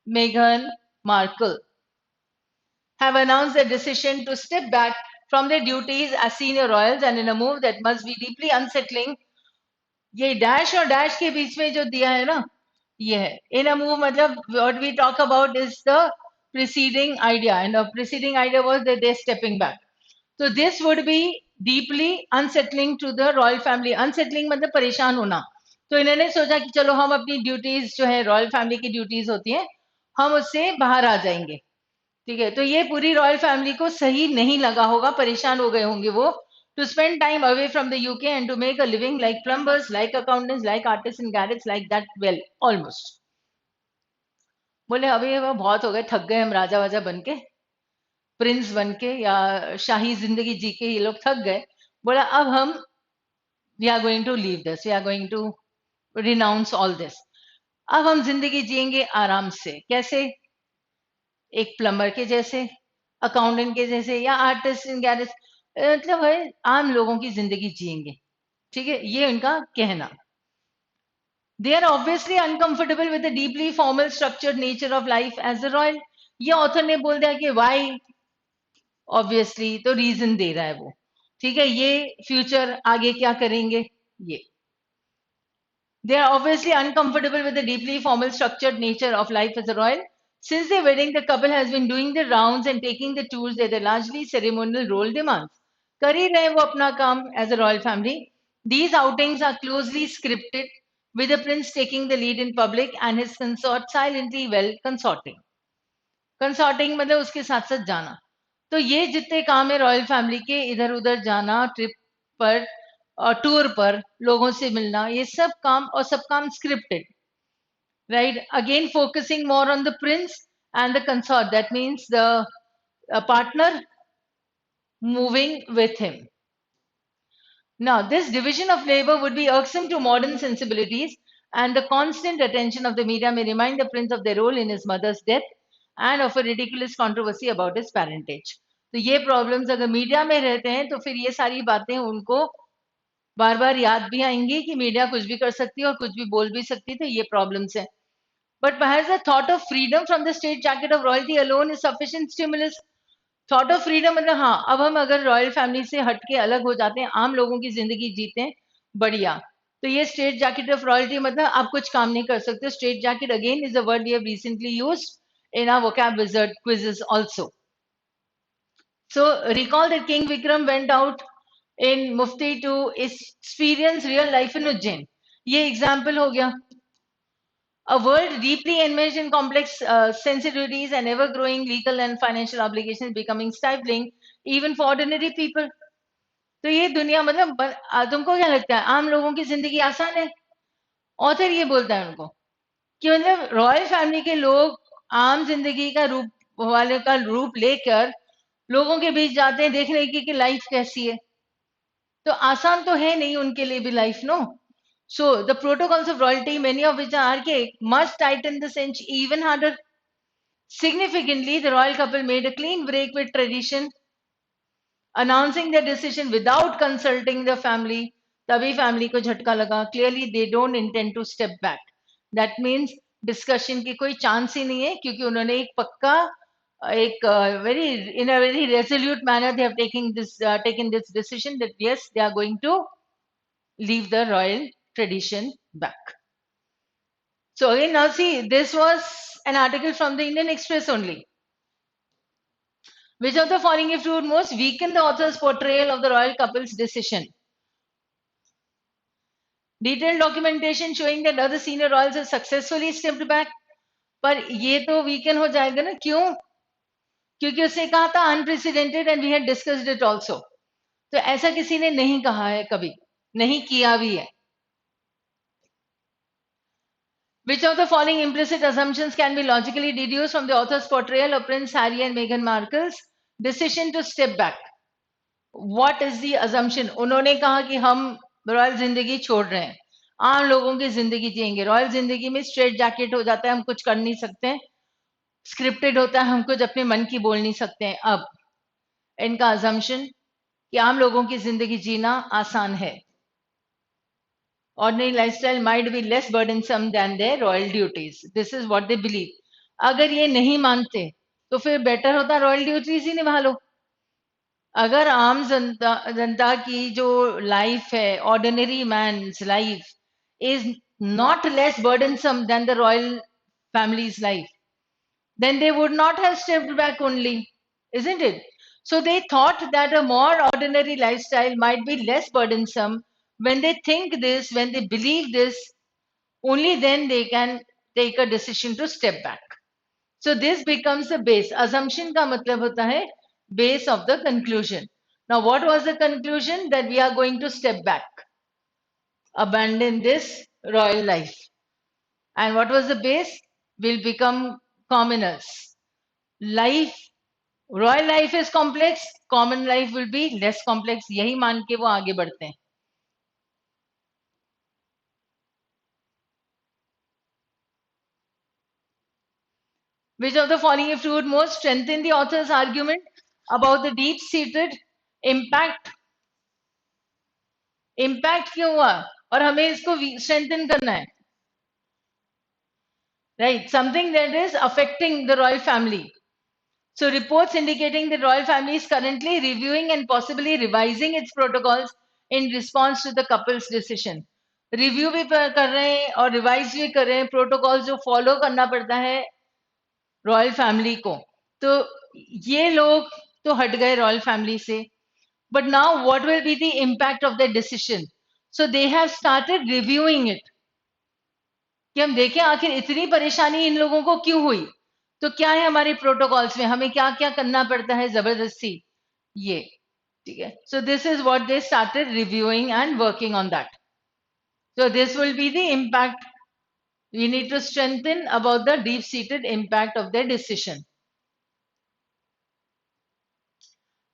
Meghan Markle have announced their decision to step back from their duties as senior royals, and in a move that must be deeply unsettling. ये डैश और डैश के बीच में जो दिया है ना, ये है in a move, मतलब what we talk about is the preceding idea, and the preceding idea was that they're stepping back. So this would be deeply unsettling to the royal family. Unsettling मतलब परेशान होना. तो इन्होंने सोचा कि चलो हम अपनी ड्यूटीज जो है रॉयल फैमिली की ड्यूटीज होती हैं, हम उससे बाहर आ जाएंगे, ठीक है? तो ये पूरी रॉयल फैमिली को सही नहीं लगा होगा, परेशान हो गए होंगे वो, to spend time away from the UK and to make a living like plumbers, like accountants, like artists in garrets, like that, well, almost. बोले अभी वो बहुत हो गए, थक गए हम राजा वाजा बन के, प्रिंस बन के या शाही जिंदगी जी के, ये लोग थक गए. बोला अब हम we are going to leave this, we are going to renounce all this. अब हम जिंदगी जिएंगे आराम से. कैसे? एक प्लम्बर के जैसे, अकाउंटेंट के जैसे, या आर्टिस्ट इन गैरेज, मतलब है आम लोगों की जिंदगी जिएंगे, ठीक है? ये उनका कहना. They are obviously uncomfortable with the deeply formal structured nature of life as a royal. ये ऑथर ने बोल दिया कि why, obviously, तो रीजन दे रहा है वो, ठीक है? ये फ्यूचर आगे क्या करेंगे ये. They are obviously uncomfortable with the deeply formal structured nature of life as a royal. Since their wedding, the couple has been doing the rounds and taking the tours that the largely ceremonial role demands. कर ही रहे वो अपना काम as a royal family. These outings are closely scripted, with the prince taking the lead in public and his consort silently well consorting. Consorting मतलब उसके साथ साथ जाना. तो ये जितने काम है रॉयल फैमिली के, इधर उधर जाना, ट्रिप पर और टूर पर, लोगों से मिलना, ये सब काम, और सब काम scripted, right? Again focusing more on the prince and the consort, that means the partner moving with him. Now this division of labor would be irksome to modern sensibilities, and the constant attention of the media may remind the prince of their role in his mother's death and of a ridiculous controversy about his parentage. तो ये problems अगर media में रहते हैं तो फिर ये सारी बातें उनको बार बार याद भी आएंगी कि मीडिया कुछ भी कर सकती है और कुछ भी बोल भी सकती है, तो ये प्रॉब्लम्स है. But perhaps the thought of freedom from the state jacket of royalty alone is sufficient stimulus. Thought of freedom मतलब हाँ, अब हम अगर रॉयल फैमिली से हट के अलग हो जाते हैं, आम लोगों की जिंदगी जीते हैं, बढ़िया. तो ये स्टेट जैकेट ऑफ रॉयल्टी मतलब आप कुछ काम नहीं कर सकते. State jacket again is a word we have recently used in our vocab wizard quizzes also. So recall that King Vikram went out in Mufti to experience real life in Ujjain. ये example हो गया. A world deeply enmeshed in complex sensitivities and ever-growing legal and financial obligations becoming stifling even for ordinary people. तो ये दुनिया मतलब तुमको क्या लगता है आम लोगों की जिंदगी आसान है? ऑथर ये बोलता है उनको कि मतलब रॉयल फैमिली के लोग आम जिंदगी का रूप वाले का रूप लेकर लोगों के बीच जाते हैं देखने की लाइफ कैसी है. तो आसान तो है नहीं उनके लिए भी life, no. So the protocols of royalty, many of which are archaic, must tighten the cinch even harder. Significantly, the royal couple made a clean break with tradition, announcing their decision without consulting the family. तभी family को झटका लगा. Clearly, they don't intend to step back. That means discussion की कोई chance ही नहीं है, क्योंकि उन्होंने एक पक्का एक very in a very resolute manner they have taken this decision that yes, they are going to leave the royal tradition back. So again, now see, this was an article from the Indian Express only. Which of the following, if true, most weaken the author's portrayal of the royal couple's decision? Detailed documentation showing that other senior royals have successfully stepped back. पर ये तो weekend हो जाएगा ना, क्यों? क्योंकि उसने कहा था unprecedented and we had discussed it also. तो ऐसा किसी ने नहीं कहा है, कभी नहीं किया भी है. Which of the following implicit assumptions can be logically deduced from the author's portrayal of Prince Harry and Meghan Markle's decision to step back? What is the assumption? उन्होंने कहा कि हम रॉयल जिंदगी छोड़ रहे हैं, आम लोगों की जिंदगी जिएंगे. रॉयल जिंदगी में स्ट्रेट जैकेट हो जाता है, हम कुछ कर नहीं सकते हैं, स्क्रिप्टेड होता है, हम कुछ अपने मन की बोल नहीं सकते हैं. अब इनका assumption कि आम लोगों की जिंदगी जीना आसान है. Ordinary lifestyle might be less burdensome than their royal duties. This is what they believe. अगर ये नहीं मानते तो फिर बेटर होता रॉयल ड्यूटीज ही निभा लो. अगर आम जनता की जो लाइफ है, ordinary man's life is not less burdensome than the royal family's life, then they would not have stepped back only, isn't it? So they thought that a more ordinary lifestyle might be less burdensome. When they think this, when they believe this, only then they can take a decision to step back. So this becomes the base. Assumption का मतलब होता है base of the conclusion. Now what was the conclusion? That we are going to step back, abandon this royal life. And what was the base? We'll become commoners. Life, royal life is complex, common life will be less complex. यही मान के वो आगे बढ़ते हैं. Which of the following, if true, would most strengthen the author's argument about the deep-seated impact? Impact क्यों हुआ और हमें इसको strengthen करना है? Right, something that is affecting the royal family. So reports indicating the royal family is currently reviewing and possibly revising its protocols in response to the couple's decision. Review भी कर रहे हैं और revise भी कर रहे हैं, protocols जो follow करना पड़ता है रॉयल फैमिली को. तो ये लोग तो हट गए रॉयल फैमिली से, but now what will be the impact of the decision? So they have started reviewing it कि हम देखें आखिर इतनी परेशानी इन लोगों को क्यों हुई, तो क्या है हमारे प्रोटोकॉल्स में, हमें क्या क्या करना पड़ता है जबरदस्ती, ये ठीक है. सो this is what they started reviewing and working on that. So this will be the impact we need to strengthen about the deep-seated impact of their decision.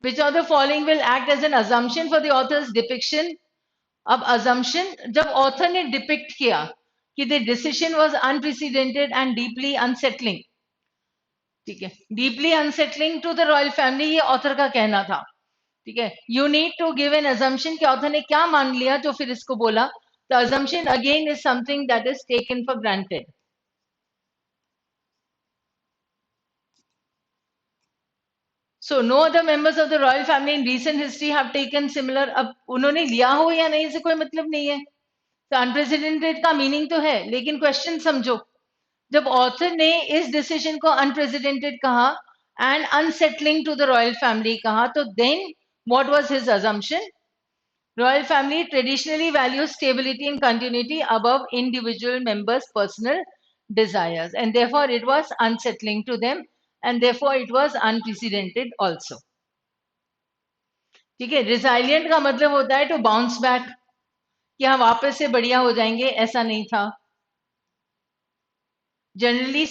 Which of the following will act as an assumption for the author's depiction? अब assumption जब author ने depict किया कि the decision was unprecedented and deeply unsettling, ठीक है, deeply unsettling to the royal family, ये author का कहना था, ठीक है. You need to give an assumption कि author ने क्या मान लिया जो फिर इसको बोला. The assumption again is something that is taken for granted. So no other members of the royal family in recent history have taken similar. अब उन्होंने लिया हो या नहीं से कोई मतलब नहीं है. तो अनप्रेसिडेंटेड का मीनिंग तो है, लेकिन क्वेश्चन समझो, जब ऑथर ने इस डिसीजन को अनप्रेसिडेंटेड कहा and unsettling to the royal family कहा, तो then what was his assumption? Royal family traditionally values stability and continuity above individual members' personal desires, and therefore it was unsettling to them, and therefore it was unprecedented also. ठीक है. Resilient का मतलब होता है to bounce back, कि हम वापस से बढ़िया हो जाएंगे, ऐसा नहीं था. Generally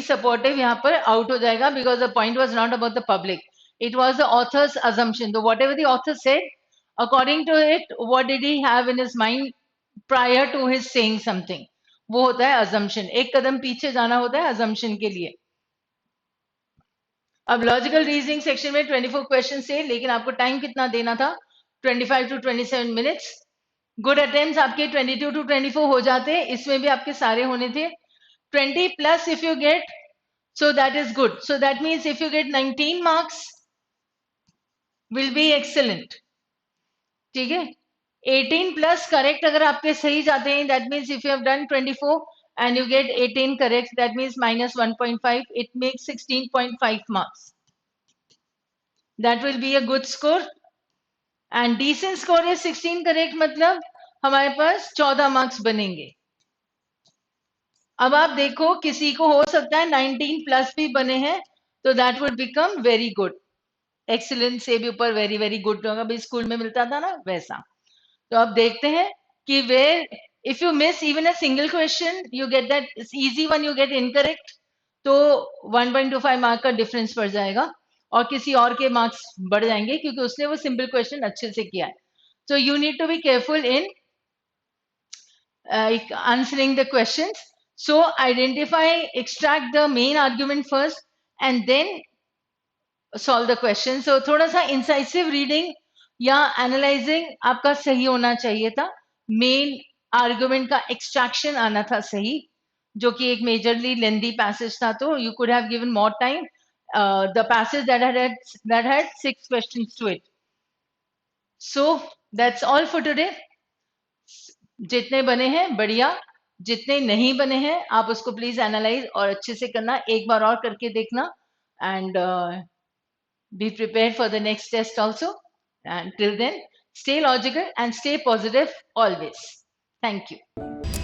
supportive यहाँ पर out हो जाएगा, because the point was not about the public. It was the author's assumption. So whatever the author said, according to it, what did he have in his mind prior to his saying something? वो होता है assumption. एक कदम पीछे जाना होता है assumption के लिए. अब लॉजिकल रीजनिंग सेक्शन में 24 क्वेश्चन थे, लेकिन आपको टाइम कितना देना था? 25 to 27 मिनट्स. गुड अटेम्प्ट्स आपके 22 to 24 हो जाते, इसमें भी आपके सारे होने थे. 20 plus if you get, so that is good. So that means if you get 19 marks will be excellent. ठीक है. 18 प्लस करेक्ट अगर आपके सही जाते हैं, that means if you have done 24 and you get 18 correct, that means minus 1.5, it makes 16.5 marks. That will be a good score. And decent score is 16 correct, मतलब हमारे पास 14 marks बनेंगे. अब आप देखो किसी को हो सकता है 19 प्लस भी बने हैं, तो that would become very good. Excellent से भी ऊपर वेरी वेरी गुड होगा, भी स्कूल में मिलता था ना वैसा. तो अब देखते हैं कि where if you miss even a single question, you get that easy one, you get incorrect, तो 1.25 मार्क का डिफरेंस पड़ जाएगा और किसी और के मार्क्स बढ़ जाएंगे क्योंकि उसने वो सिंपल क्वेश्चन अच्छे से किया है. So you need to be careful in answering the questions. So identify, extract the main argument first and then solve the question. So थोड़ा सा incisive reading या analyzing आपका सही होना चाहिए था. Main argument का extraction आना था सही, जो कि एक majorly lengthy passage था, तो you could have given more time. The passage that had 6 questions to it. So that's all for today. जितने बने हैं बढ़िया, जितने नहीं बने हैं आप उसको प्लीज एनालाइज और अच्छे से करना, एक बार और करके देखना. And be prepared for the next test also. And till then, stay logical and stay positive always. Thank you.